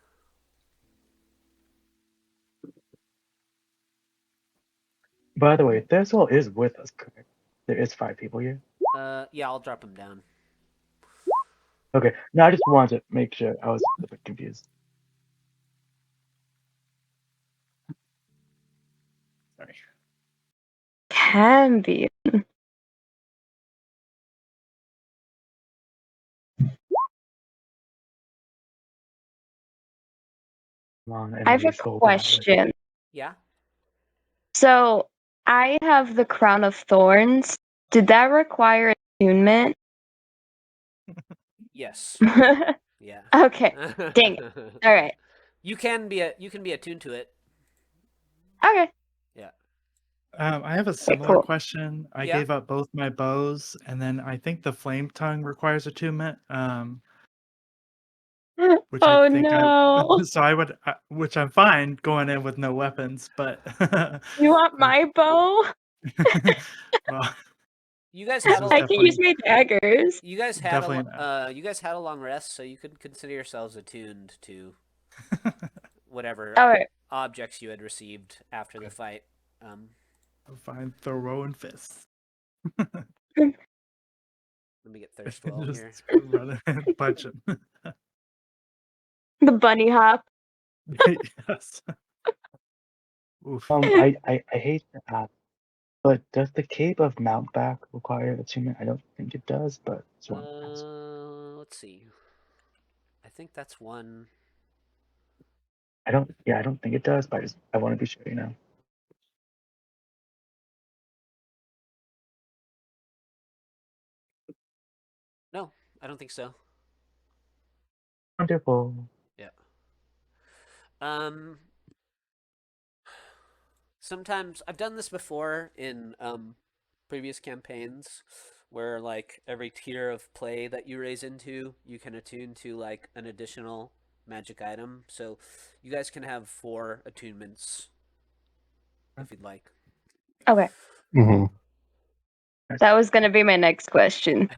By the way, Thurzel is with us, correct? There is 5 people here. Yeah, I'll drop them down. Okay, no, I just wanted to make sure. I was a bit confused. Sorry. Can be. Come on, I have a enemies, go bad. question. Yeah? So I have the Crown of Thorns. Did that require attunement? Yes. Yeah. Okay. Dang it. All right. You can be attuned to it. Okay. Yeah. I have a similar cool. question. I Yeah. gave up both my bows, and then I think the flame tongue requires attunement. Which Oh I think no. so I would, which I'm fine going in with no weapons, but You want my bow? well, You guys This had is a I can use my daggers. you guys had definitely a you guys had a long rest, so you could consider yourselves attuned to whatever All right. objects you had received after the fight. fine throwing fists. Let me get Thirstwell here. Just run and punch him. The bunny hop. Yes. Oof. I hate to ask, but does the Cape of Mountback require attunement? I don't think it does, but it's one. Let's see. I think that's one. I don't think it does, but I want to be sure, you know. No, I don't think so. Wonderful. Yeah. Sometimes I've done this before in previous campaigns where like every tier of play that you raise into, you can attune to like an additional magic item. So you guys can have 4 attunements if you'd like. Okay. Hmm. That was gonna be my next question.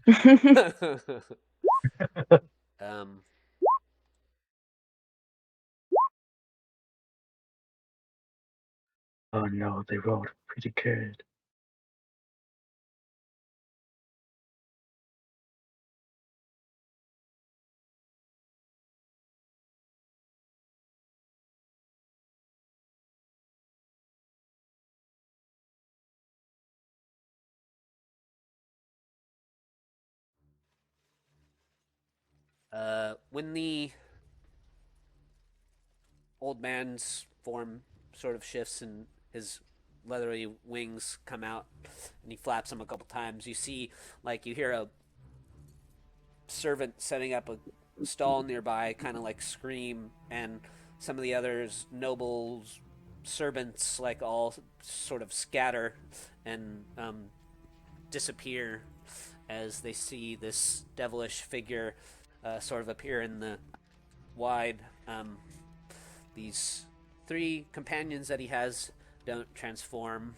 um Oh no, they rolled pretty good. when the old man's form sort of shifts and his leathery wings come out and he flaps them a couple times, you see, like, you hear a servant setting up a stall nearby kind of like scream, and some of the others, nobles, servants, like all sort of scatter and disappear as they see this devilish figure sort of appear in the wide. These 3 companions that he has don't transform.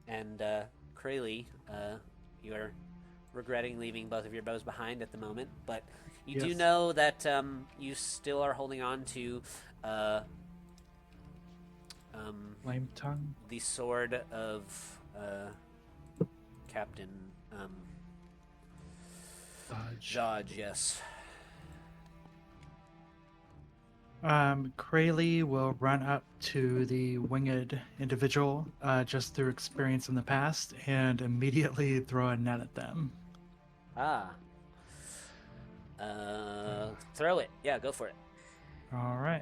And Krayley, you're regretting leaving both of your bows behind at the moment, but you do Yes. know that you still are holding on to Flame tongue. the sword of Captain Dodge. Judge, yes. Krayley will run up to the winged individual just through experience in the past and immediately throw a net at them. Ah. Throw it. Yeah, go for it. All right.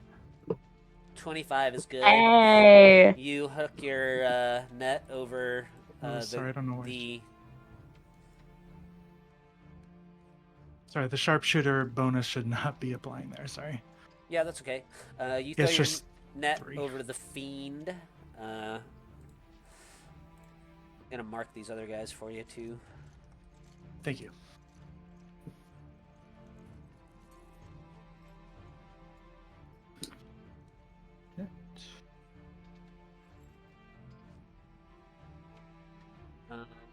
25 is good. Hey. You hook your net over Sorry, I don't know where. the Sorry, the sharpshooter bonus should not be applying there. Sorry. Yeah, that's okay. You throw It's your just net 3. over the fiend. I'm gonna mark these other guys for you too. Thank you.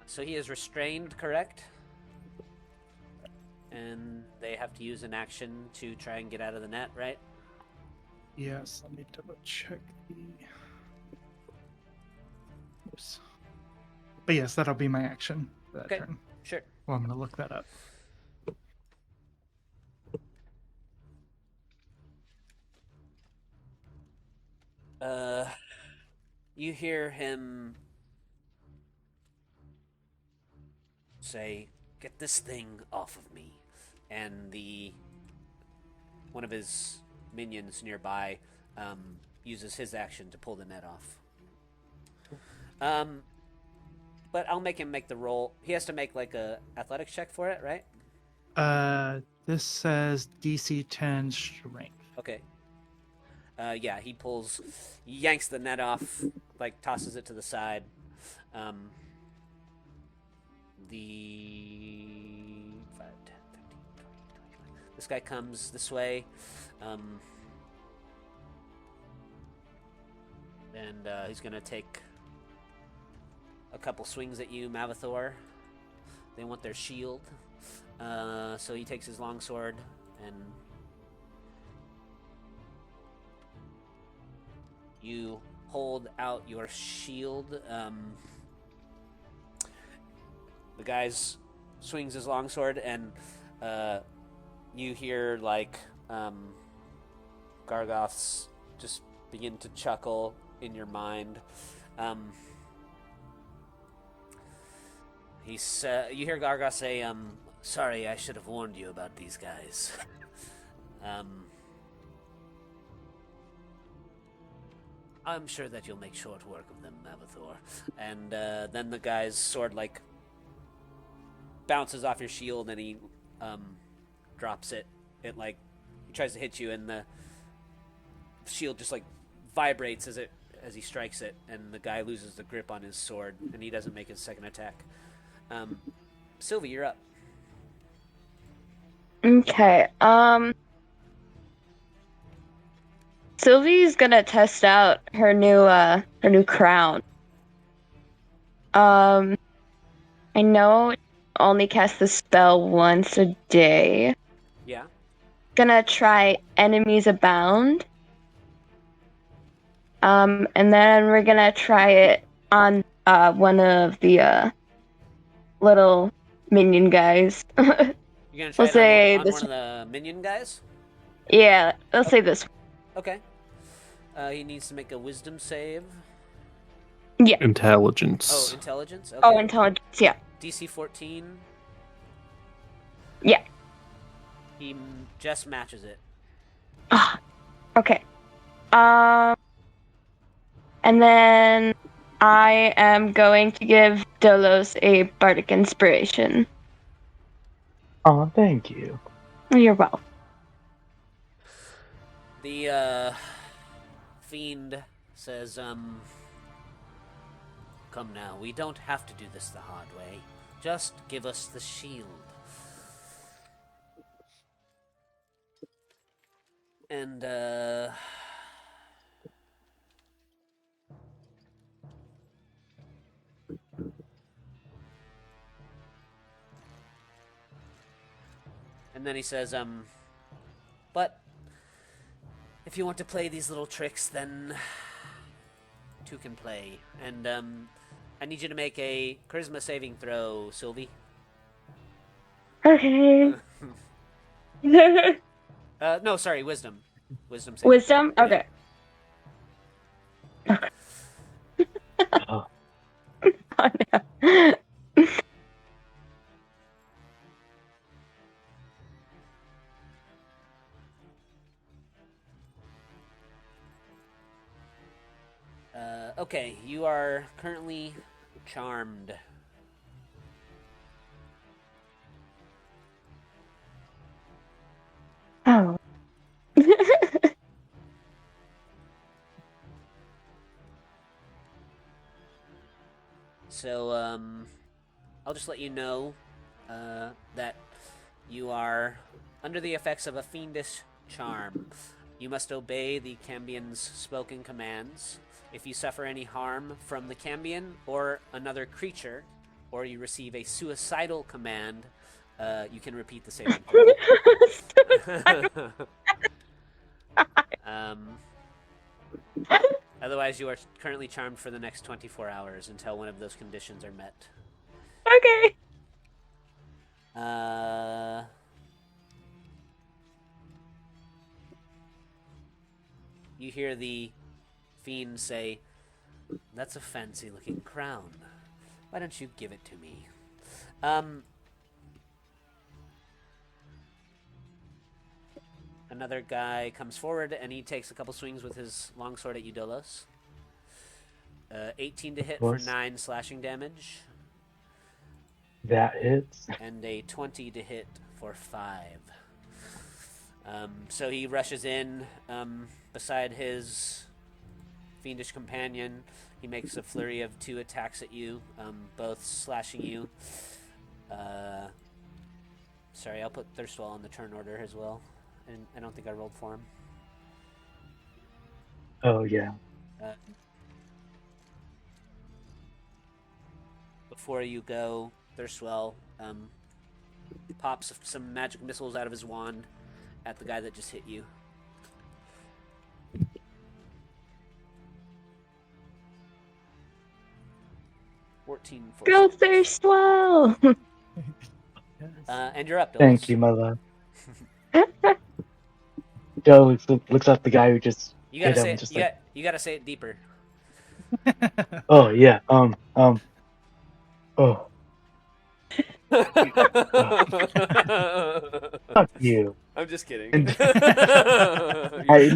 So he is restrained, correct? And they have to use an action to try and get out of the net, right? Yes, let me double check the. Oops. But yes, that'll be my action for that Okay. turn. Sure. Well, I'm gonna look that up. You hear him say, "Get this thing off of me," and one of his minions nearby uses his action to pull the net off. But I'll make him make the roll. He has to make like a athletics check for it, right? This says DC 10 strength. Okay. Yeah, he yanks the net off, like tosses it to the side. The 5, 10, 15, 20, 25. This guy comes this way. And he's going to take a couple swings at you, Mavathor. They want their shield. So he takes his longsword and you hold out your shield. The guy swings his longsword and you hear like Gargoths just begin to chuckle in your mind. You hear Gargoth say, "Sorry, I should have warned you about these guys." I'm sure that you'll make short work of them, Mavathor. And then the guy's sword like bounces off your shield, and he drops it. It like he tries to hit you, and the shield just like vibrates as he strikes it, and the guy loses the grip on his sword, and he doesn't make his second attack. Sylvie, you're up. Okay. Sylvie's gonna test out her new crown. I know only cast the spell once a day. Yeah. Gonna try Enemies Abound. And then we're gonna try it on one of the little minion guys. You're gonna try We'll say it on this one of the minion guys? Yeah, let's say this one. Okay. He needs to make a wisdom save. Yeah. Intelligence. Oh, intelligence? Okay. Oh, intelligence, yeah. DC 14. Yeah. He just matches it. Ah, okay. And then I am going to give Dolos a bardic inspiration. Oh, thank you. You're welcome. The fiend says, "Come now, we don't have to do this the hard way. Just give us the shield." And then he says, "But if you want to play these little tricks, then two can play. And I need you to make a charisma saving throw, Sylvie." Okay. No, sorry, wisdom. Wisdom saving. Wisdom? Yeah. Okay. Oh, Oh, no. Okay, you are currently charmed. Oh. So, I'll just let you know that you are under the effects of a fiendish charm. You must obey the Cambion's spoken commands. If you suffer any harm from the Cambion or another creature, or you receive a suicidal command, you can repeat the saving throw. um, Otherwise, you are currently charmed for the next 24 hours until one of those conditions are met. Okay. You hear the fiend say, "That's a fancy-looking crown. Why don't you give it to me?" Another guy comes forward and he takes a couple swings with his longsword at you, Dolos. 18 to hit for 9 slashing damage. that hits. And a 20 to hit for 5. So he rushes in beside his fiendish companion. He makes a flurry of 2 attacks at you, both slashing you. Sorry, I'll put Thirstwall on the turn order as well. And I don't think I rolled for him. Oh, yeah. Before you go, Thirstwell pops some magic missiles out of his wand at the guy that just hit you. Go Thirstwell! And you're up, Dolos. Thank you, my love. Joe looks at the guy who just You gotta hit say him. it, Just you gotta say it deeper. oh yeah. Oh, fuck you. I'm just kidding. I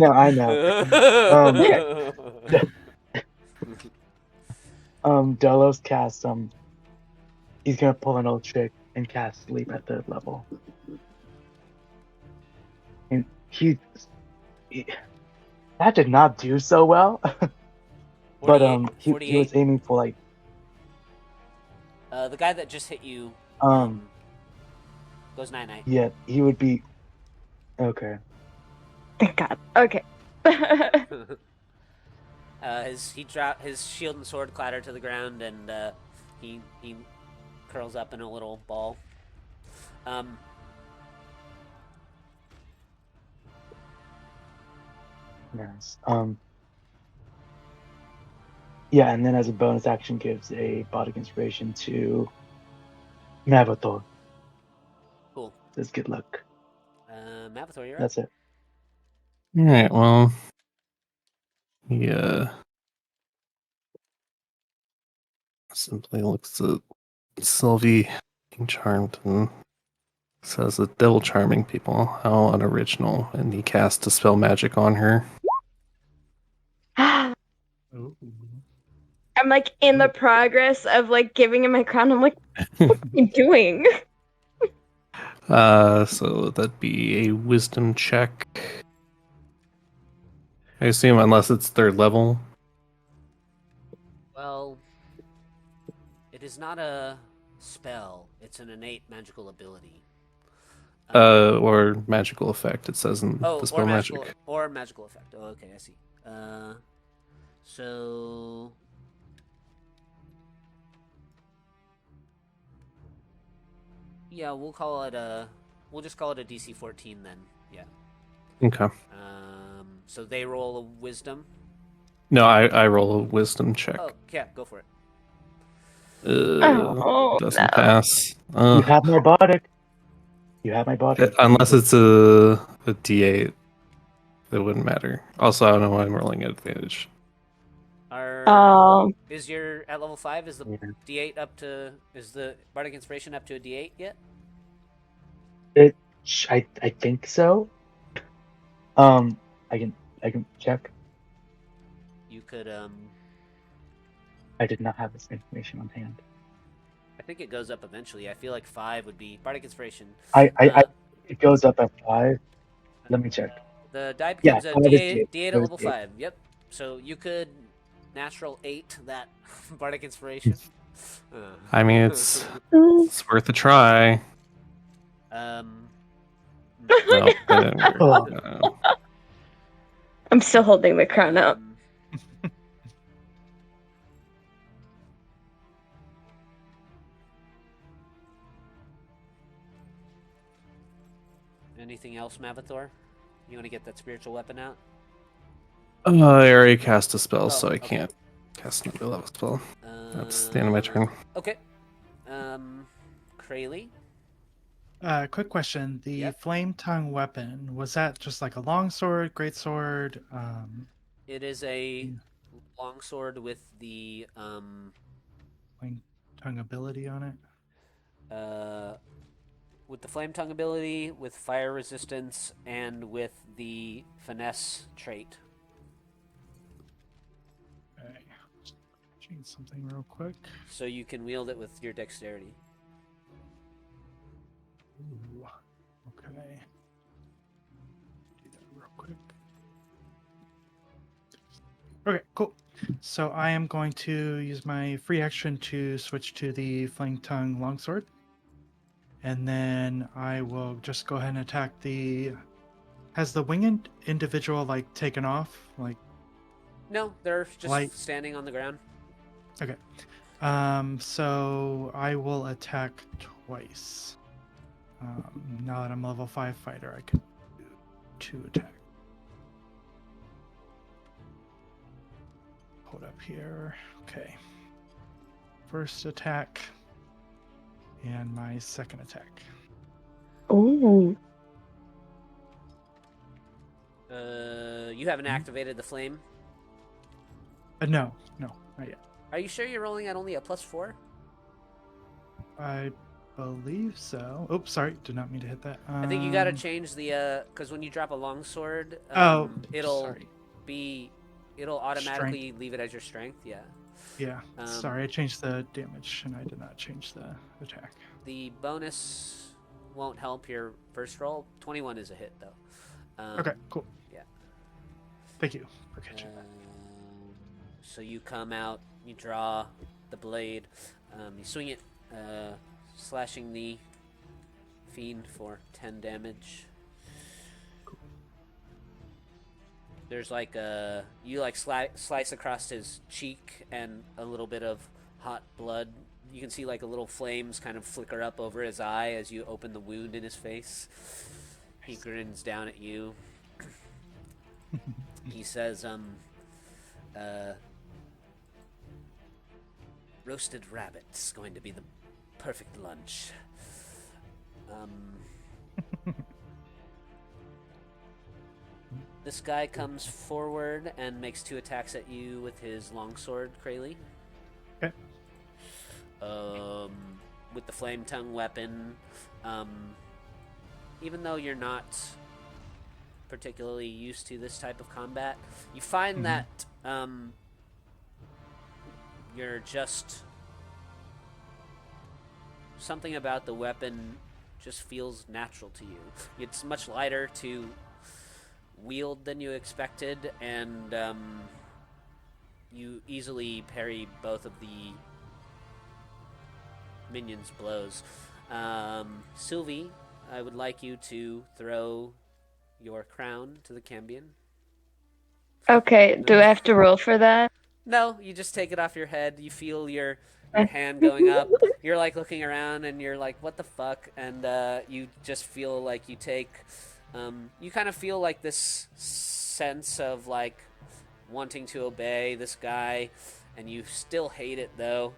know. Delos casts he's gonna pull an old trick and cast sleep at 3rd level. And he that did not do so well. But he was aiming for like the guy that just hit you goes 9-9. yeah, he would be okay. Thank God. Okay. His shield and sword clatter to the ground, and he curls up in a little ball. Nice. Yeah, and then as a bonus action gives a bardic inspiration to Mavathor. Cool. Says good luck. Mavathor, you're up. That's it. Alright, well. He simply looks at Sylvie being charmed and says that devil charming people, how unoriginal, and he casts Dispel Magic on her. Ooh. I'm like in the progress of like giving him my crown. I'm like, what are you doing? So that'd be a wisdom check. I assume unless it's 3rd level. Well, it is not a spell. It's an innate magical ability. Or magical effect, it says in Dispel Magic. Or magical effect. Oh, okay, I see. So... Yeah, we'll just call it a DC 14 then. Yeah. Okay. So they roll a wisdom. No, I roll a wisdom check. Oh, yeah, go for it. Doesn't pass. You have my bardic. You have my bardic. Unless it's a D8 it wouldn't matter. Also, I don't know why I'm rolling at advantage. Is your at level 5? Is the D8 up to? Is the bardic inspiration up to a D8 yet? I think so. I can check. You could I did not have this information on hand. I think it goes up eventually. I feel like 5 would be bardic inspiration. It goes up at 5. Let me check. The die Yeah, becomes a 5 is D8, 8. D8 at 5 is level 8. 5. Yep. So you could natural 8 that bardic inspiration. I mean, it's worth a try. Um. No, that didn't work. Oh. No. I'm still holding the crown up. Anything else, Mavathor? You want to get that spiritual weapon out? I already cast a spell, so I okay. can't cast another level spell. That's the end of my turn. Okay. Krayley? Quick question. The Yep. flame tongue weapon, was that just like a longsword, greatsword? It is a longsword with the Flame tongue ability on it? with the flame tongue ability, with fire resistance, and with the finesse trait. Okay. Change something real quick. So you can wield it with your dexterity. Ooh. Okay. Do that real quick. Okay, cool. So I am going to use my free action to switch to the Flame Tongue Longsword. And then I will just go ahead and attack the... Has the winged individual, like, taken off? Like, No, they're just light? standing on the ground. Okay. So I will attack twice. Now that I'm level 5 fighter, I can do 2 attacks. Hold up here. Okay. First attack. And my second attack. Ooh. You haven't activated the flame. No, not yet. Are you sure you're rolling at only a +4? I believe so. Oops, sorry, did not mean to hit that. I think you gotta change the because when you drop a longsword, sorry. It'll automatically leave it as your strength. Yeah. Yeah. Sorry, I changed the damage and I did not change the attack. The bonus won't help your first roll. 21 is a hit though. Okay, cool. Yeah. Thank you for catching that. So you come out, you draw the blade, you swing it, slashing the fiend for 10 damage. There's like you like slice across his cheek and a little bit of hot blood. You can see like a little flames kind of flicker up over his eye as you open the wound in his face. He grins down at you. He says, roasted rabbit's going to be the perfect lunch. This guy comes forward and makes 2 attacks at you with his longsword, Krayley. Okay. With the flame tongue weapon. Even though you're not particularly used to this type of combat, you find that you're just... Something about the weapon just feels natural to you. It's much lighter to wield than you expected, and you easily parry both of the minions' blows. Sylvie, I would like you to throw your crown to the Cambion. Okay, do I have to roll for that? No, you just take it off your head. You feel your hand going up. You're like looking around and you're like, what the fuck? And you just feel like you take... you kind of feel like this sense of like wanting to obey this guy, and you still hate it though.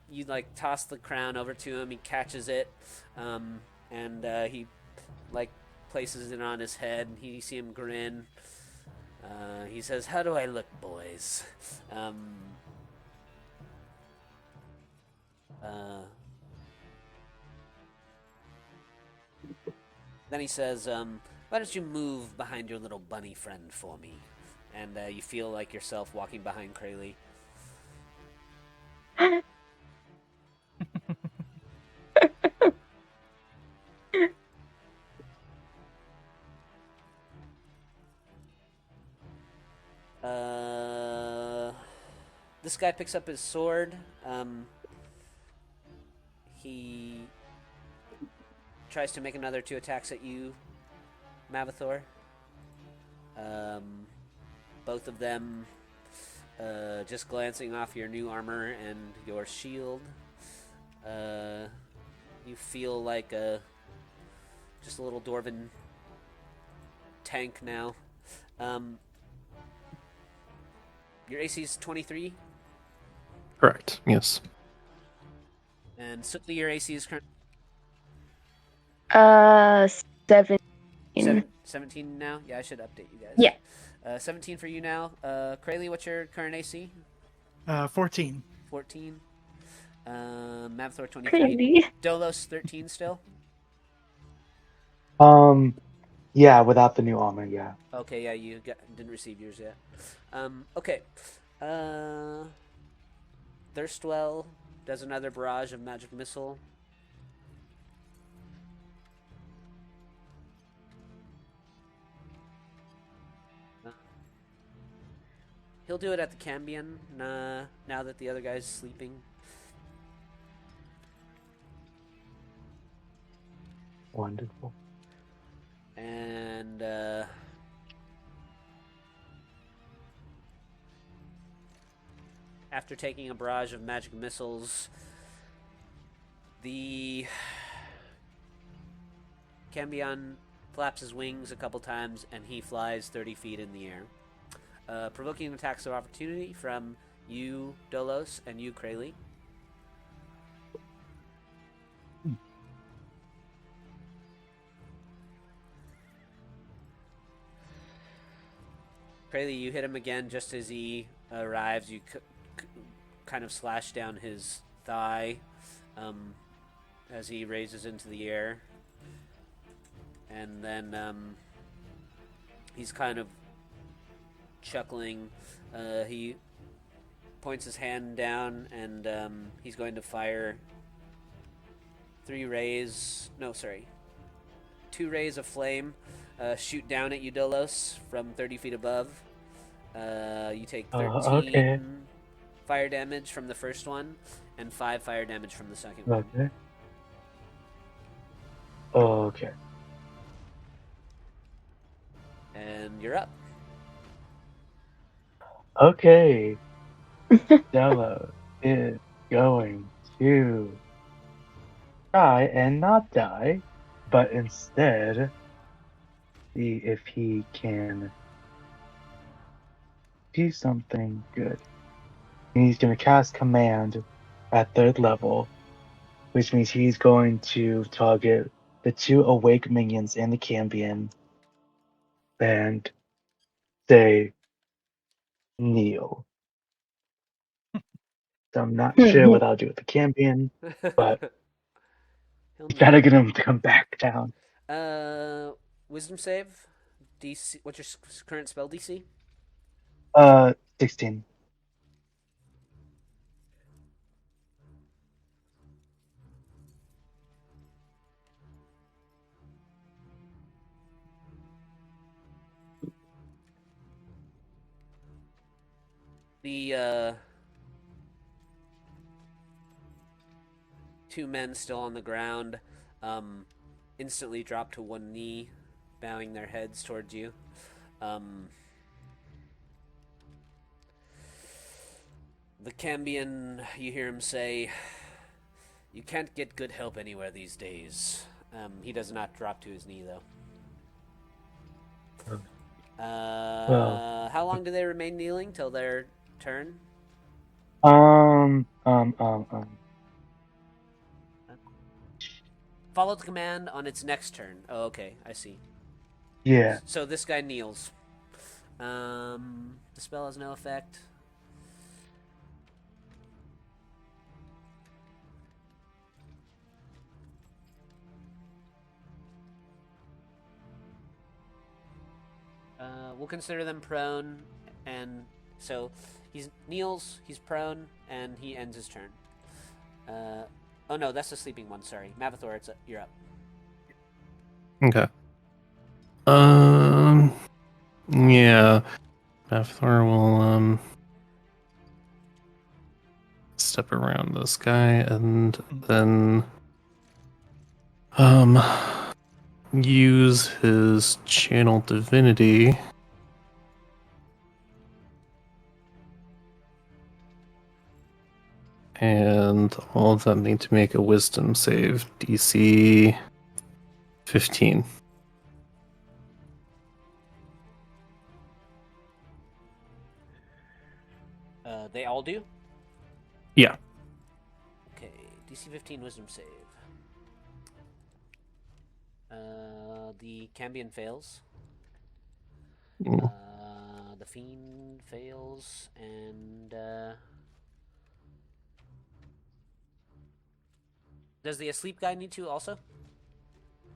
You like toss the crown over to him. He catches it, and he like places it on his head. You see him grin. He says, "How do I look, boys?" Then he says, "Why don't you move behind your little bunny friend for me?" And you feel like yourself walking behind Krayley. This guy picks up his sword. He tries to make another 2 attacks at you, Mavathor. Both of them just glancing off your new armor and your shield. You feel like just a little dwarven tank now. Your AC is 23, Correct. Yes. and Sukli, your AC is currently 17. 17 now. Yeah, I should update you guys. Yeah. 17 for you now. Krayley, what's your current AC? 14. 14. Mavthor 23. Crazy. Dolos 13 still. Yeah, without the new armor, yeah. Okay, yeah, didn't receive yours yet. Okay. Thirstwell does another barrage of magic missile. He'll do it at the Cambion now that the other guy's sleeping. Wonderful. And after taking a barrage of magic missiles, the Cambion flaps his wings a couple times and he flies 30 feet in the air. Provoking attacks of opportunity from you, Dolos, and you, Krayley. Krayley, you hit him again just as he arrives. You kind of slash down his thigh as he raises into the air. And then he's kind of chuckling. He points his hand down and he's going to fire 2 rays of flame shoot down at you, Dolos, from 30 feet above. You take 13 okay. fire damage from the first one and 5 fire damage from the second one. Okay. Okay. And you're up. Okay. Stella is going to try and not die, but instead see if he can do something good. He's going to cast Command at 3rd level, which means he's going to target the 2 awake minions and the Cambion and say, kneel. So I'm not sure what I'll do with the Cambion, but He'll you gotta kneel. get him to come back down. Wisdom save. DC. What's your current spell DC? 16. The 2 men still on the ground instantly drop to one knee, bowing their heads towards you. The Cambion, you hear him say, "You can't get good help anywhere these days." He does not drop to his knee, though. How long do they remain kneeling till their turn? Follow the command on its next turn. Oh, okay, I see. Yeah. So this guy kneels. The spell has no effect. We'll consider them prone, and so he kneels, he's prone, and he ends his turn. Oh no, that's the sleeping one. Sorry, Mavathor, you're up. Okay. Yeah. Mavthor will step around this guy and then use his channel divinity and all of them need to make a wisdom save. DC 15. They all do? Yeah. Okay, DC 15 wisdom save. The Cambion fails. The Fiend fails, and does the asleep guy need to also?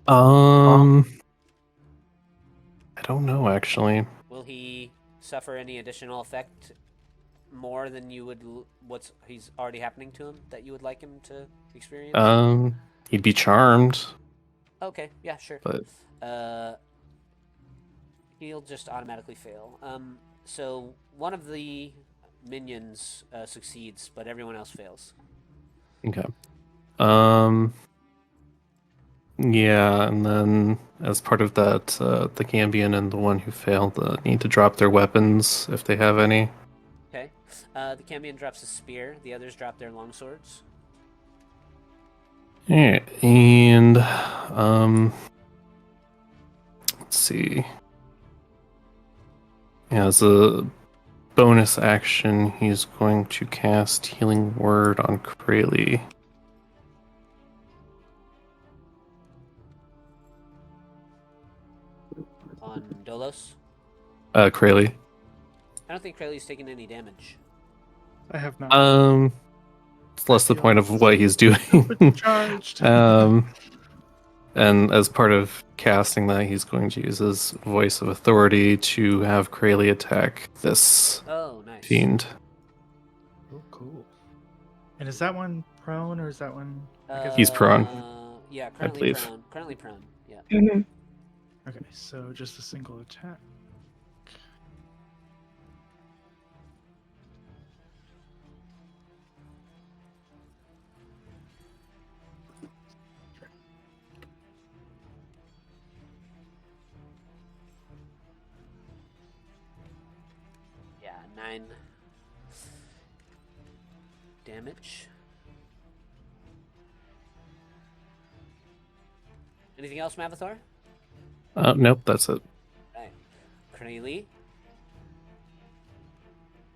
I don't know actually. Will he suffer any additional effect more than you would what's he's already happening to him that you would like him to experience? He'd be charmed. Okay, yeah, sure. But he'll just automatically fail. So one of the minions succeeds, but everyone else fails. okay. Yeah, and then as part of that, the Cambion and the one who failed need to drop their weapons if they have any. Okay. The Cambion drops his spear. The others drop their longswords. Yeah, and let's see. Yeah, as a bonus action, he's going to cast Healing Word on Krayley. On Dolos? Krayley. I don't think Krayley's taken any damage. I have not. It's less the point of what he's doing. Charged. And as part of casting that, he's going to use his voice of authority to have Krayley attack this fiend. Oh, cool. And is that one prone or is that one? He's prone. Yeah, I believe. Currently prone. Yeah. Mm-hmm. Okay, so just a single attack. Yeah, 9 damage. Anything else, Mavathor? Nope, that's it. Right. Krayley?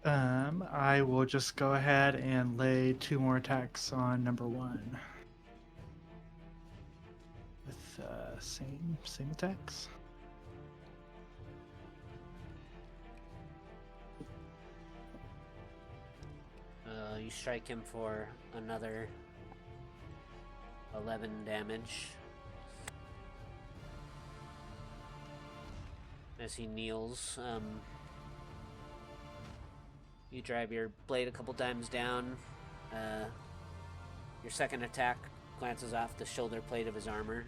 I will just go ahead and lay 2 more attacks on number 1. With same attacks. You strike him for another 11 damage. As he kneels, you drive your blade a couple times down. Your second attack glances off the shoulder plate of his armor.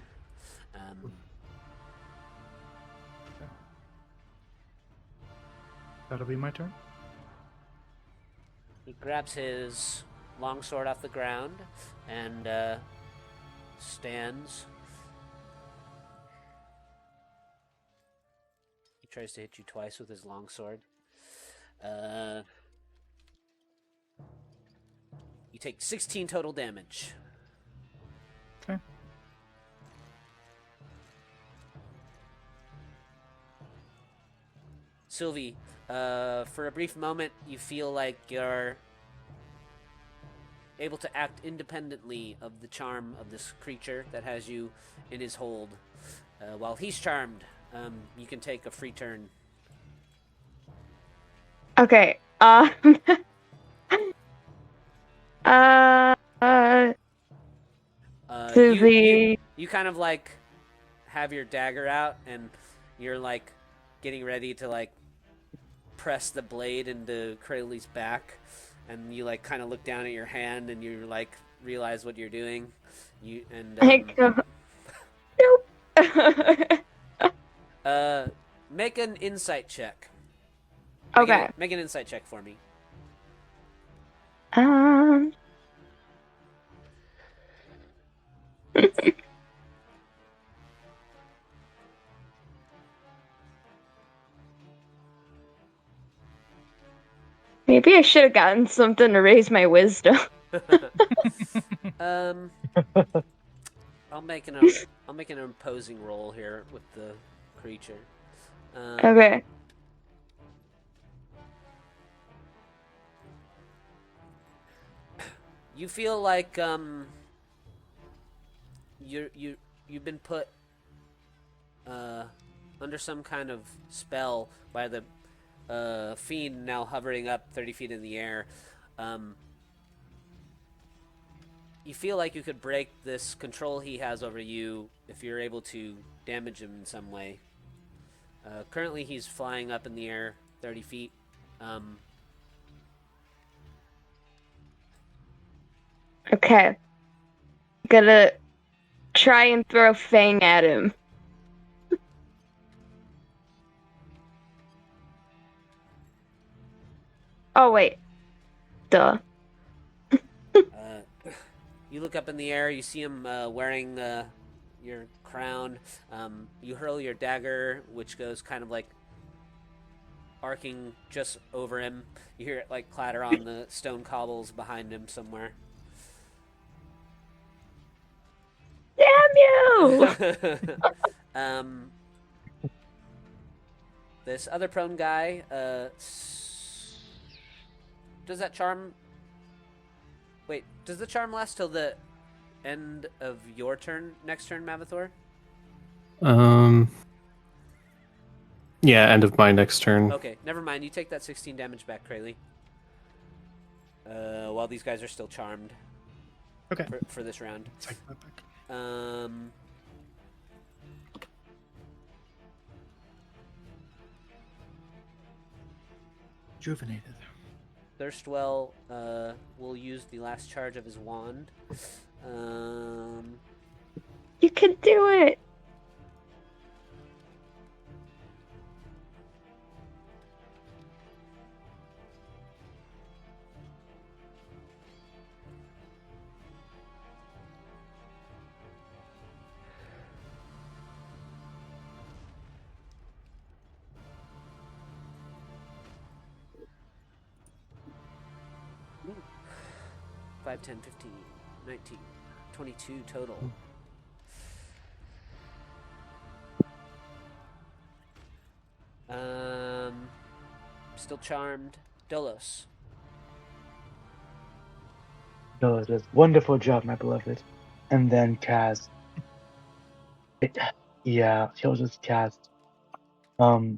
That'll be my turn. He grabs his longsword off the ground and stands. He tries to hit you twice with his longsword. You take 16 total damage. Okay. Sylvie, for a brief moment, you feel like you're able to act independently of the charm of this creature that has you in his hold. While he's charmed, You can take a free turn. Okay. Uh, to the You kind of like have your dagger out, and you're like getting ready to like press the blade into Crayley's back, and you like kind of look down at your hand, and you like realize what you're doing. You and I go. Nope. make an insight check. Okay. Make an insight check for me. Um. Maybe I should have gotten something to raise my wisdom. um, I'll make an imposing roll here with the creature. Okay. You feel like you've been put under some kind of spell by the fiend now hovering up 30 feet in the air. You feel like you could break this control he has over you if you're able to damage him in some way. Currently, he's flying up in the air 30 feet. Okay. Gonna try and throw Fang at him. Oh, wait. Duh. You look up in the air, you see him wearing your crown. You hurl your dagger, which goes kind of like arcing just over him. You hear it like clatter on the stone cobbles behind him somewhere. Damn you! This other prone guy, does that charm... Wait, does the charm last till the end of your turn, next turn, Mavathor? Yeah, end of my next turn. Okay, never mind. You take that 16 damage back, Crayley. While these guys are still charmed. Okay. For this round. Take that back. Rejuvenated. Thirstwell will use the last charge of his wand. You can do it! Ooh. 5, 10, 15, 19, 22 total. Still charmed. Dolos. No, just wonderful job, my beloved. And then cast. Yeah, he'll just cast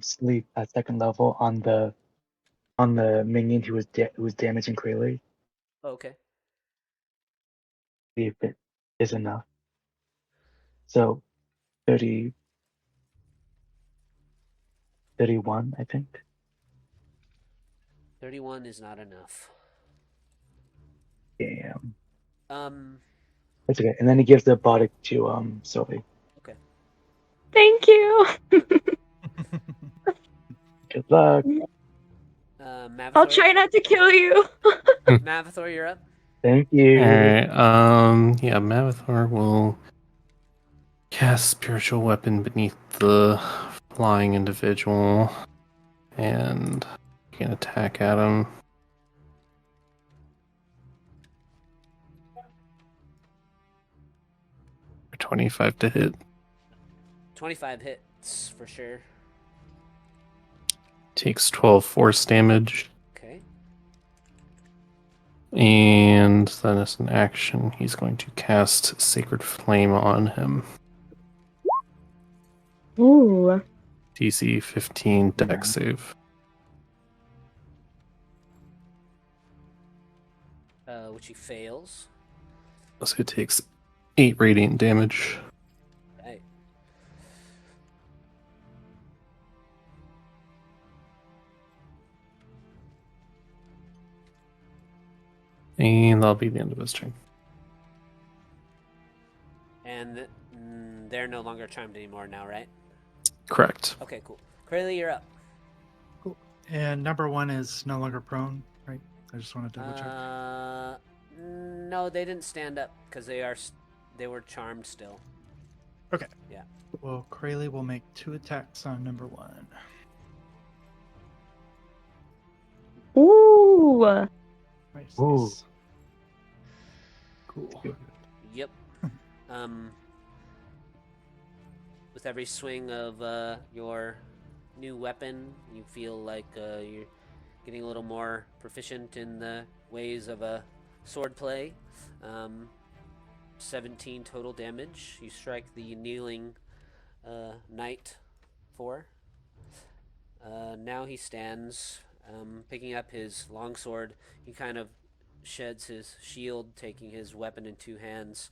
sleep at second level on the minion who was damaging Crayley. Oh, okay. See if it is enough. So 30, 31, I think. 31 is not enough. Damn. Um. That's okay. And then he gives the body to Sylvie. Okay. Thank you! Good luck. Mavathor. I'll try not to kill you! Mavathor, you're up. Thank you. Alright, yeah, Mavathor will cast Spiritual Weapon beneath the flying individual, and you can attack at him. For 25 to hit. 25 hits for sure. Takes 12 force damage. Okay. And then as an action, he's going to cast Sacred Flame on him. Ooh. DC 15 Yeah. dex save. Which he fails. So it takes 8 radiant damage. Right. And that'll be the end of his turn. And they're no longer charmed anymore now, right? Correct. Okay, cool. Crayley, you're up. Cool. And number 1 is no longer prone, right? I just want to double check. No, they didn't stand up because they were charmed still. Okay. Yeah. Well, Crayley will make 2 attacks on number 1. Ooh. Nice. Ooh. Cool. Yep. With every swing of your new weapon, you feel like you're getting a little more proficient in the ways of a sword play. 17 total damage. You strike the kneeling knight 4. Now he stands, picking up his longsword. He kind of sheds his shield, taking his weapon in 2 hands,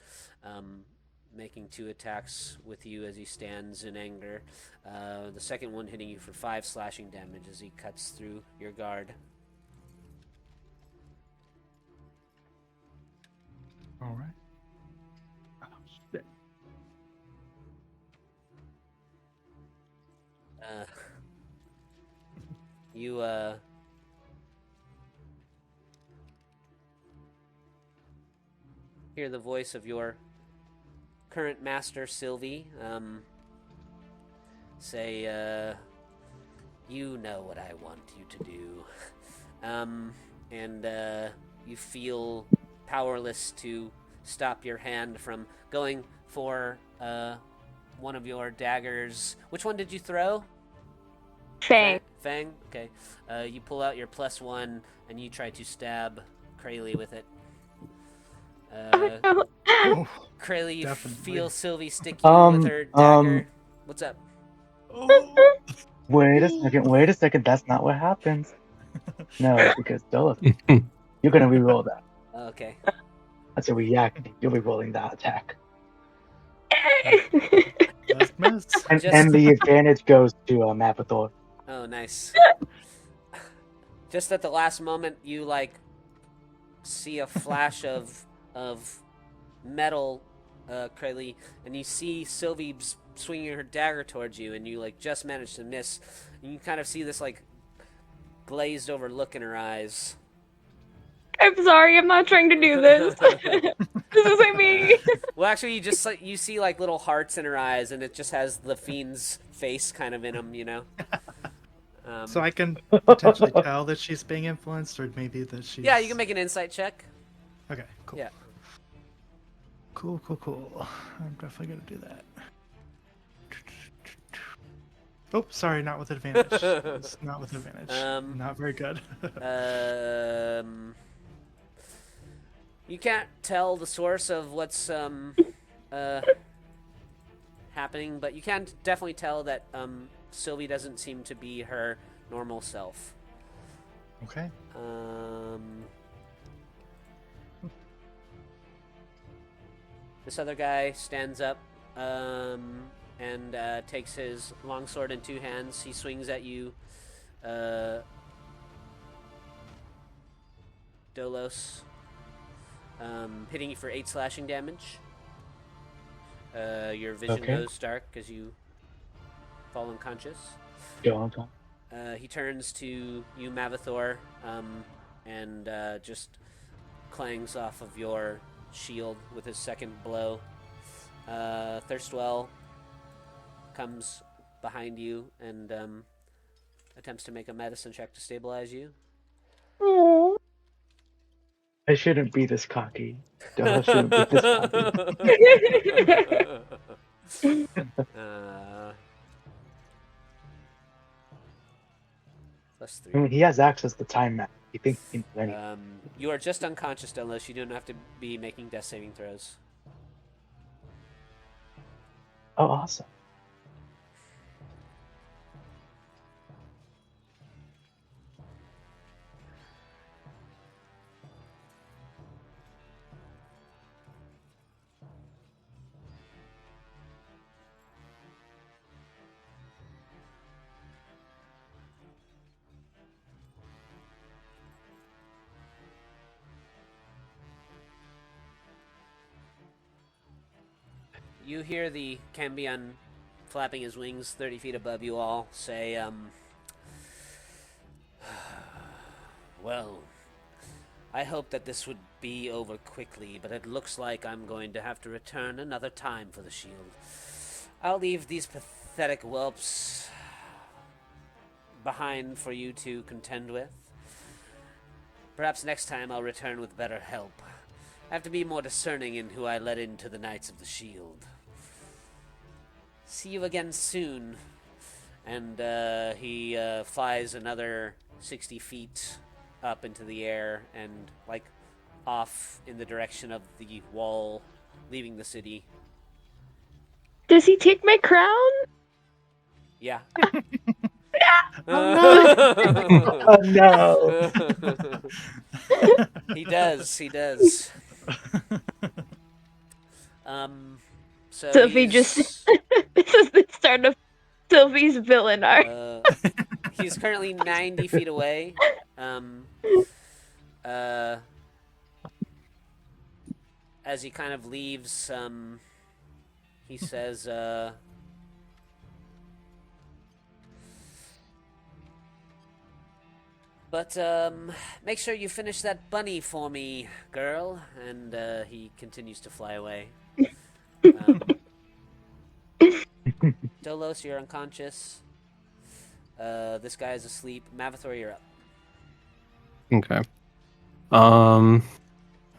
making 2 attacks with you as he stands in anger. The second one hitting you for 5 slashing damage as he cuts through your guard. All right. Oh, shit. You hear the voice of your current master, Sylvie, say, you know what I want you to do. And you feel powerless to stop your hand from going for one of your daggers. Which one did you throw? Fang. Fang? Okay. You pull out your +1 and you try to stab Crayley with it. Oh, Crayley, you Definitely. feel Sylvie stick you with her dagger. What's up? oh. Wait a second. That's not what happens. No, because Dola, you're gonna reroll that. Okay. That's a reaction. You'll be rolling that attack. Just miss. And the advantage goes to Mappathor. Oh, nice. Just at the last moment, you see a flash of metal, Crayley, and you see Sylvie swinging her dagger towards you, and you just manage to miss. And you kind of see this glazed over look in her eyes. I'm sorry, I'm not trying to do this. This isn't me. Well, actually, you see little hearts in her eyes, and it just has the fiend's face kind of in them, you know. So I can potentially tell that she's being influenced, or maybe that she's... Yeah, you can make an insight check. Okay, cool. Yeah. Cool. I'm definitely going to do that. Oh, sorry, not with advantage. It's not with advantage. Not very good. You can't tell the source of what's happening, but you can definitely tell that Sylvie doesn't seem to be her normal self. Okay. This other guy stands up and takes his longsword in 2 hands. He swings at you, Dolos, hitting you for 8 slashing damage. Your vision goes dark as you fall unconscious. Go on, Tom. He turns to you, Mavathor, and just clangs off of your shield with his second blow. Thirstwell comes behind you and attempts to make a medicine check to stabilize you. Aw. I shouldn't be this cocky. Dola shouldn't be this cocky. +3. I mean, he has access to time map. He thinks he can do anything. You are just unconscious, unless you don't have to be making death saving throws. Oh, awesome. You hear the Cambion flapping his wings 30 feet above you all say, well, I hope that this would be over quickly, but it looks like I'm going to have to return another time for the shield. I'll leave these pathetic whelps behind for you to contend with. Perhaps next time I'll return with better help. I have to be more discerning in who I let into the Knights of the Shield. See you again soon. And he flies another 60 feet up into the air and, like, off in the direction of the wall, leaving the city. Does he take my crown? Yeah. Oh no! He does. Sylvie just. This is the start of Sylvie's villain arc. He's currently 90 feet away. As he kind of leaves, he says, but make sure you finish that bunny for me, girl. And he continues to fly away. Dolos, you're unconscious. This guy is asleep. Mavathor, you're up. Okay.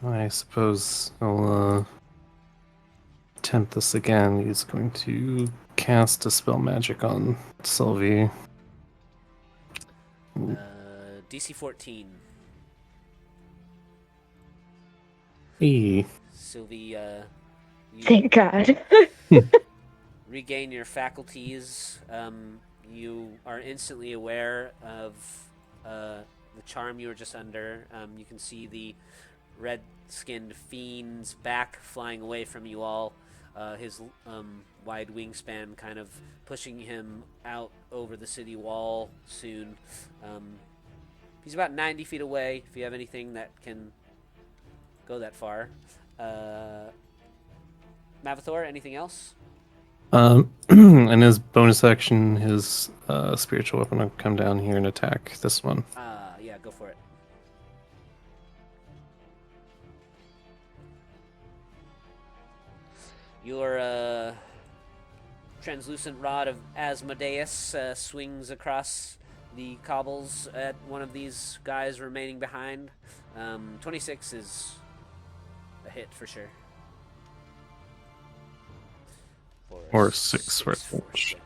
I suppose I'll attempt this again. He's going to cast Dispel Magic on Sylvie. DC 14. Sylvie, you Thank God. regain your faculties. You are instantly aware of the charm you were just under. You can see the red-skinned fiend's back flying away from you all. His wide wingspan kind of pushing him out over the city wall soon. He's about 90 feet away, if you have anything that can go that far. Mavathor, anything else? And his bonus action, his spiritual weapon will come down here and attack this one. Yeah, go for it. Your translucent rod of Asmodeus swings across the cobbles at one of these guys remaining behind. 26 is a hit for sure. Or 6 for damage.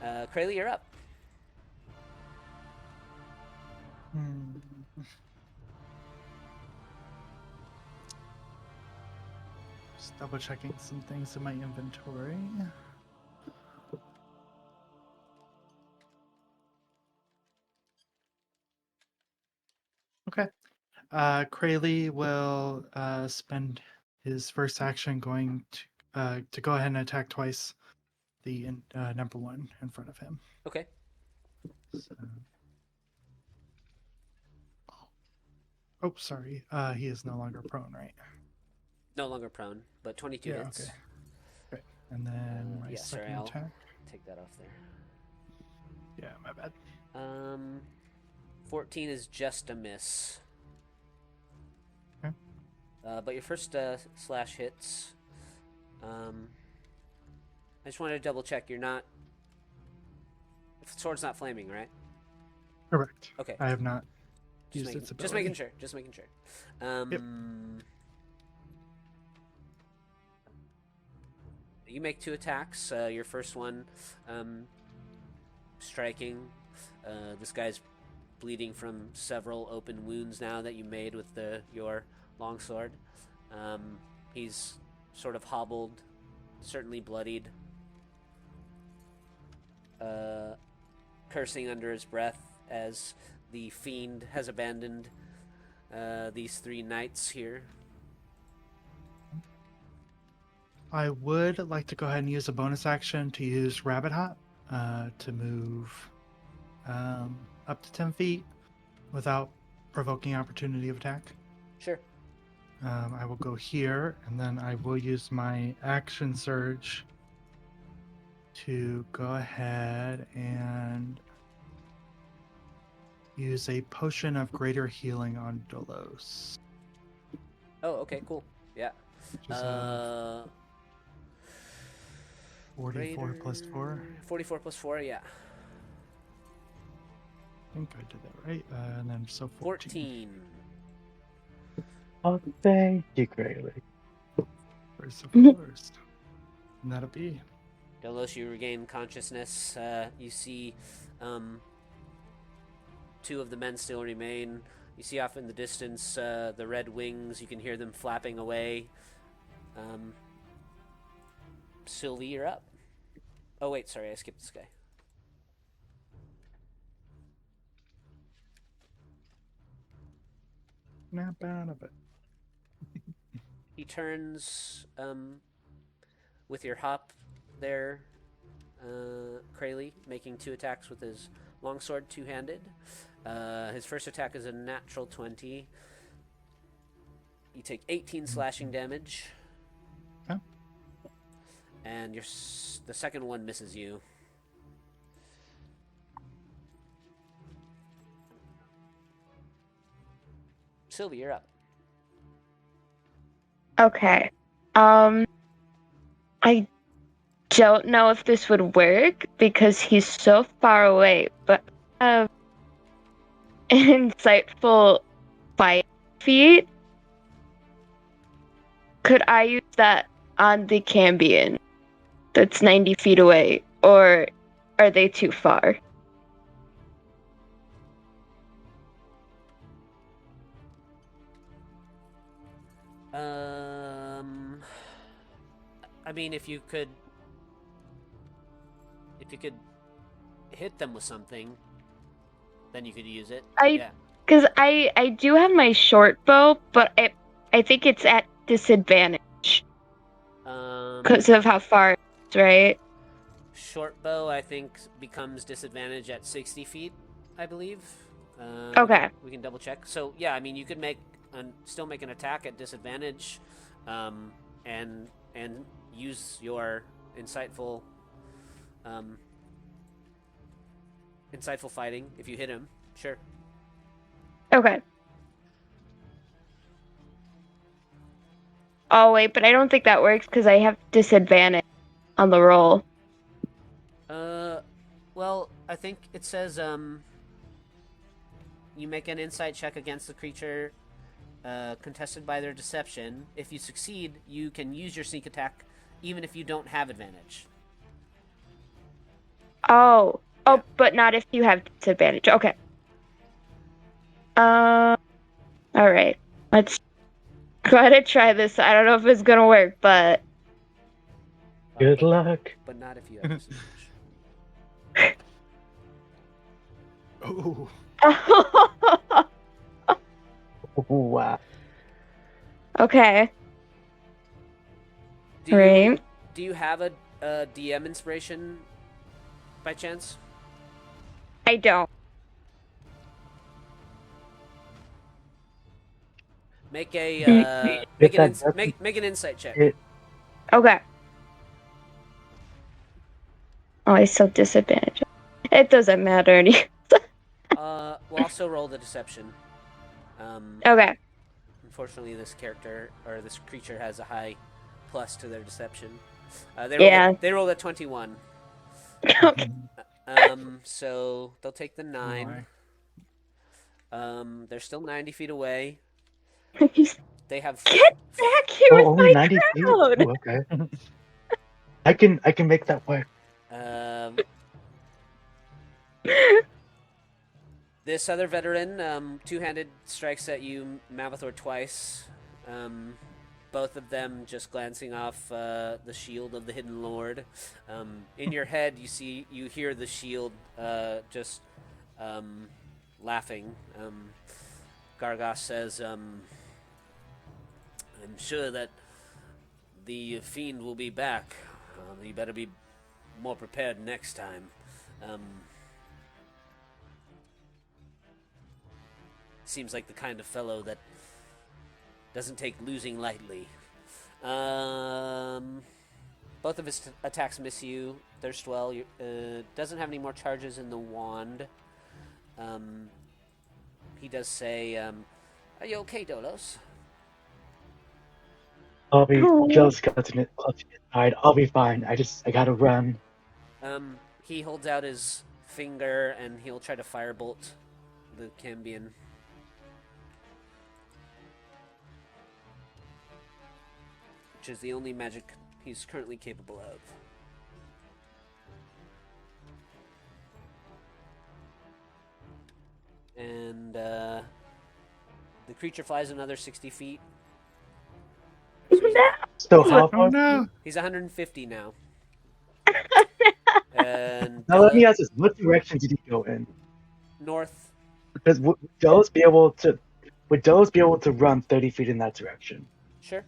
Krayley, you're up. Just double checking some things in my inventory. Okay. Krayley will spend his first action going to go ahead and attack twice the number one in front of him. Okay. So... Oh, sorry. He is no longer prone, right? No longer prone, but 22 hits. Okay. Great. And then my second attack. Take that off there. Yeah, my bad. 14 is just a miss. Okay. But your first slash hits. I just wanted to double check. You're not. The sword's not flaming, right? Correct. Okay. I have not Just used its ability. Just making sure. Yep. You make 2 attacks. Your first one, striking. This guy's bleeding from several open wounds now that you made with your longsword. He's sort of hobbled, certainly bloodied, cursing under his breath as the fiend has abandoned these 3 knights here. I would like to go ahead and use a bonus action to use Rabbit Hop to move up to 10 feet without provoking opportunity of attack. Sure. I will go here, and then I will use my action surge to go ahead and use a potion of greater healing on Dolos. Oh, okay, cool. Yeah. Which is a 44 plus 4. 44 plus 4, yeah. I think I did that right. And then so 14. 14. Oh, thank you, Grayly. Where's the first? And that'll be. Delos, you regain consciousness. You see two of the men still remain. You see off in the distance the red wings. You can hear them flapping away. Sylvie, you're up. Oh, wait, sorry, I skipped this guy. Snap out of it. He turns with your hop there, Krayley, making 2 attacks with his longsword, two-handed. His first attack is a natural 20. You take 18 slashing damage. Oh. And the second one misses you. Sylvie, you're up. Okay. I don't know if this would work because he's so far away, but I have an insightful fight feat. Could I use that on the Cambion that's 90 feet away, or are they too far? I mean, if you could hit them with something, then you could use it. Because I do have my short bow, but I think it's at disadvantage because of how far it's, right? Short bow, I think, becomes disadvantage at 60 feet, I believe. Okay. We can double check. So, yeah, I mean, you could still make an attack at disadvantage, and use your insightful fighting if you hit him. Sure. Okay. Oh, wait, but I don't think that works because I have disadvantage on the roll. Well, I think it says, you make an insight check against the creature contested by their deception. If you succeed, you can use your sneak attack even if you don't have advantage. Oh, but not if you have disadvantage. Okay. All right. Let's go ahead and try this. I don't know if it's gonna work, but Good luck. But not if you have disadvantage. Oh. Wow. Okay. Do Right. you have a DM inspiration by chance? I don't. Make a make an insight check. Okay. Oh, I still disadvantage. It doesn't matter anymore. We'll also roll the deception. Okay. Unfortunately, this character or this creature has a high plus to their deception. They rolled a 21. Okay. So they'll take the 9. They're still 90 feet away. They have Get back here with only my 90 feet? crowd. Ooh, okay. I can make that work. This other veteran, two-handed strikes at you, Mavathor, twice. Both of them just glancing off the shield of the Hidden Lord. In your head, you hear the shield just laughing. Gargos says, "I'm sure that the fiend will be back. You better be more prepared next time." Seems like the kind of fellow that doesn't take losing lightly. Both of his attacks miss you. Thirstwell doesn't have any more charges in the wand. He does say, "Are you okay, Dolos?" I'll be just clutching it side. I'll be fine. I gotta run. He holds out his finger and he'll try to firebolt the Cambion. Which is the only magic he's currently capable of. And the creature flies another 60 feet. So how Oh far? no! He's 150 now. And Now let me ask this: what direction did he go in? north. Because would Delos be able to run 30 feet in that direction? Sure.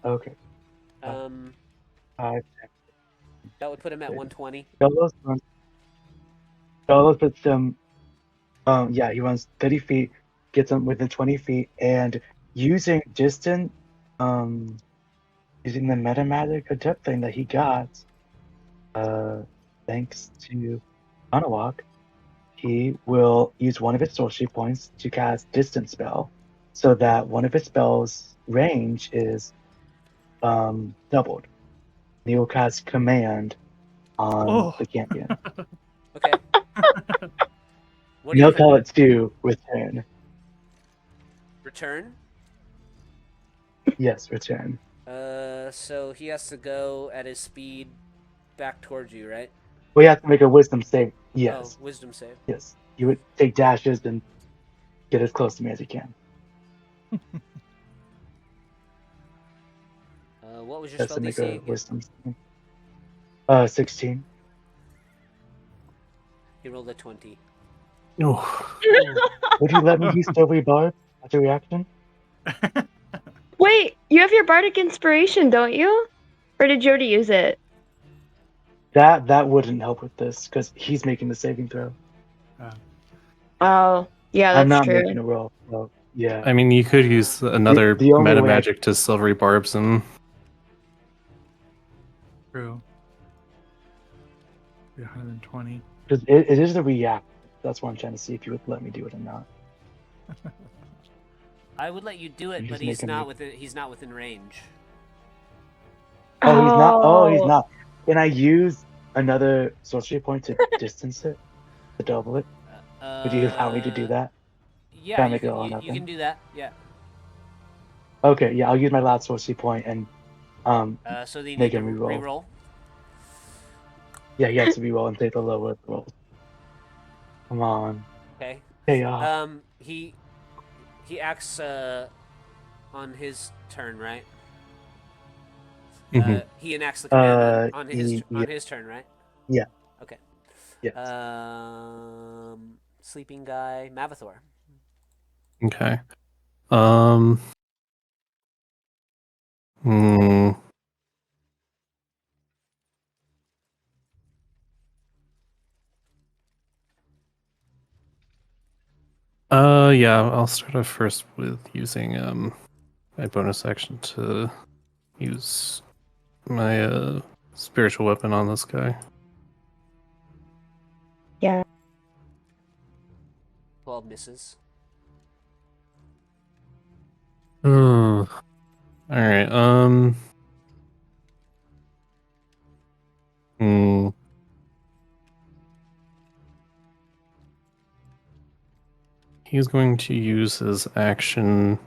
Okay. That would put him at 120. Delos puts him. He runs 30 feet, gets him within 20 feet, and using distant, using the metamagic adept thing that he got, thanks to Anawak, he will use one of his sorcery points to cast Distant Spell, so that one of his spells' range is doubled. He will cast Command on the Cambion. Okay. What And he'll call it to Return. Return? Yes, Return. So he has to go at his speed back towards you, right? We have to make a Wisdom save. Yes. Oh, wisdom save. Yes. You would take dashes and get as close to me as you can. What was your Has spell to make DC? a Wisdom save. 16. He rolled a 20. Oh, Would you let me use Silvery Barb as a reaction? Wait, you have your bardic inspiration, don't you? Or did you already use it? That wouldn't help with this because he's making the saving throw. Oh, yeah, I'm that's not true. making a roll. So, yeah. I mean, you could use another The only meta way I- magic to silvery barbs and True. 120. Because it is the react. That's what I'm trying to see if you would let me do it or not. I would let you do it, You're but just he's making not me- within. He's not within range. Oh, he's not. Oh, he's Oh. not. Can I use another sorcery point to distance it, to double it? Would you allow me to do that? Yeah, Try to you make it can, all or you nothing. can do that. Yeah. Okay, yeah, I'll use my last sorcery point and So they make need to him reroll. reroll. Yeah, he has to reroll and take the lower roll. Come on. Okay. Chaos. He acts on his turn, right? Mhm. He enacts the command on yeah. his turn, right? Yeah. Okay. Yes. Sleeping guy, Mavathor. okay. Um. Hmm. Yeah, I'll start off first with using my bonus action to use my spiritual weapon on this guy. Yeah. 12 misses. All right. Hmm. He's going to use his action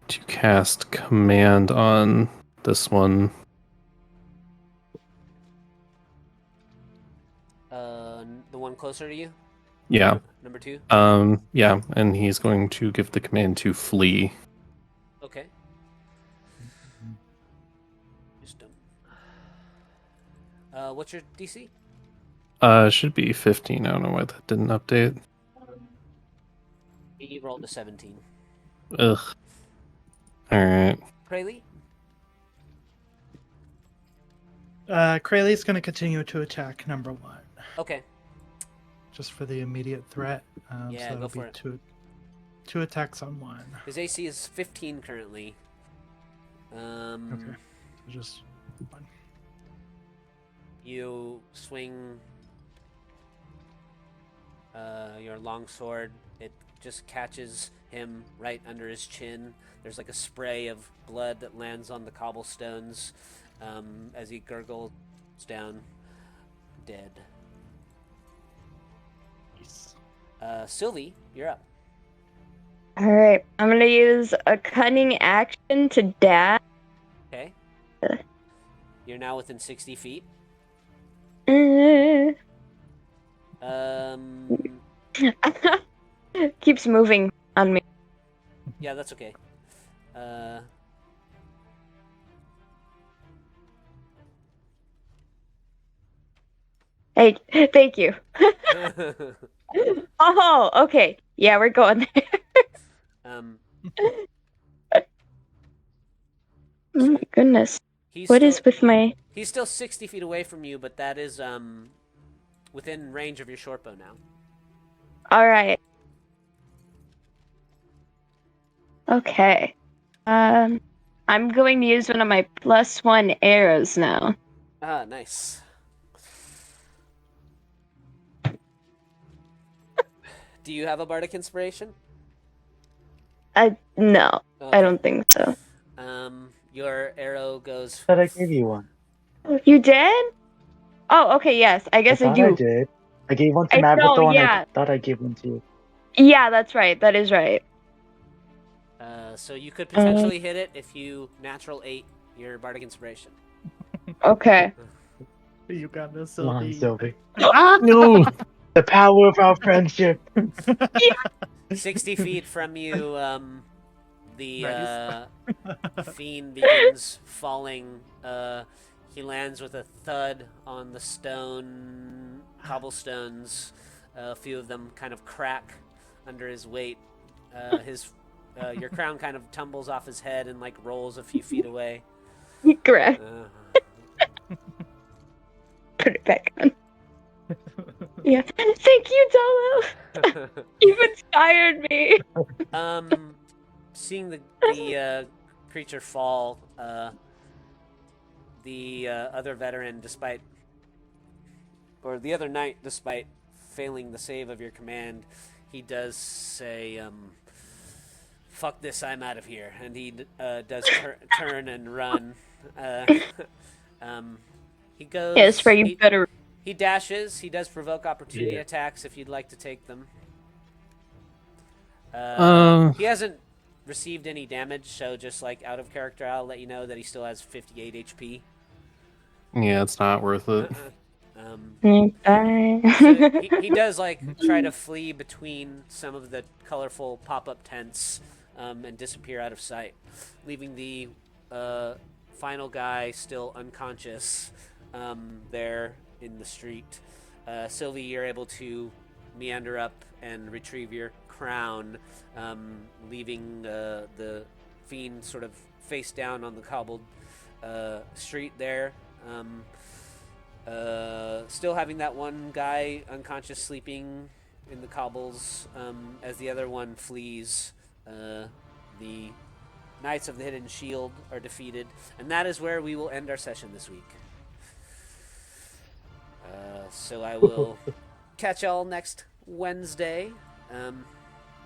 to cast command on this one. The one closer to you? Yeah. Number 2? Yeah, and he's going to give the command to flee. Okay. Wisdom. What's your DC? Should be 15. I don't know why that didn't update. He rolled a 17. Ugh. Alright. Krayley? Krayley's going to continue to attack number 1. Okay. Just for the immediate threat. Yeah, so go that'll for be it. to attack someone. His AC is 15 currently. Okay. Just one. You swing your longsword. It just catches him right under his chin. There's like a spray of blood that lands on the cobblestones as he gurgles down, dead. Nice. Sylvie, you're up. All right, I'm gonna use a cunning action to dash. Okay. You're now within 60 feet. Keeps moving on me. Yeah, that's okay. Hey, thank you. Oh, okay. Yeah, we're going there. Oh my goodness. What is with my... He's still 60 feet away from you, but that is within range of your short bow now. All right. Okay. I'm going to use one of my +1 arrows now. Ah, nice. Do you have a bardic inspiration? No, Okay. I don't think so. Your arrow goes. I thought I gave you one. You did? Oh, okay. Yes, I guess I thought do. I did. I gave one to No, Maverick, and yeah. I thought I gave one to you. Yeah, that's right. That is right. So you could potentially hit it if you natural 8 your bardic inspiration. Okay. You got this, Come on, Sylvie. Sylvie. Ah, no! The power of our friendship. 60 feet from you, the Nice. fiend begins falling. He lands with a thud on the stone cobblestones. A few of them kind of crack under his weight. Your crown kind of tumbles off his head and like rolls a few feet away. Correct. Put it back on. Yeah. Thank you, Dolo. You've inspired me. Seeing the creature fall, the other veteran, the other knight, despite failing the save of your command, he does say, "Fuck this, I'm out of here," and he does turn and run. He goes. Yes, for you better. He dashes. He does provoke opportunity attacks if you'd like to take them. He hasn't received any damage, so just like out of character, I'll let you know that he still has 58 HP. Yeah, it's not worth it. Bye. So he does like try to flee between some of the colorful pop-up tents and disappear out of sight, leaving the final guy still unconscious there in the street. Sylvie, you're able to meander up and retrieve your crown, leaving the fiend sort of face down on the cobbled street there. Still having that one guy unconscious sleeping in the cobbles as the other one flees. The Knights of the Hidden Shield are defeated, and that is where we will end our session this week. So I will catch y'all next Wednesday.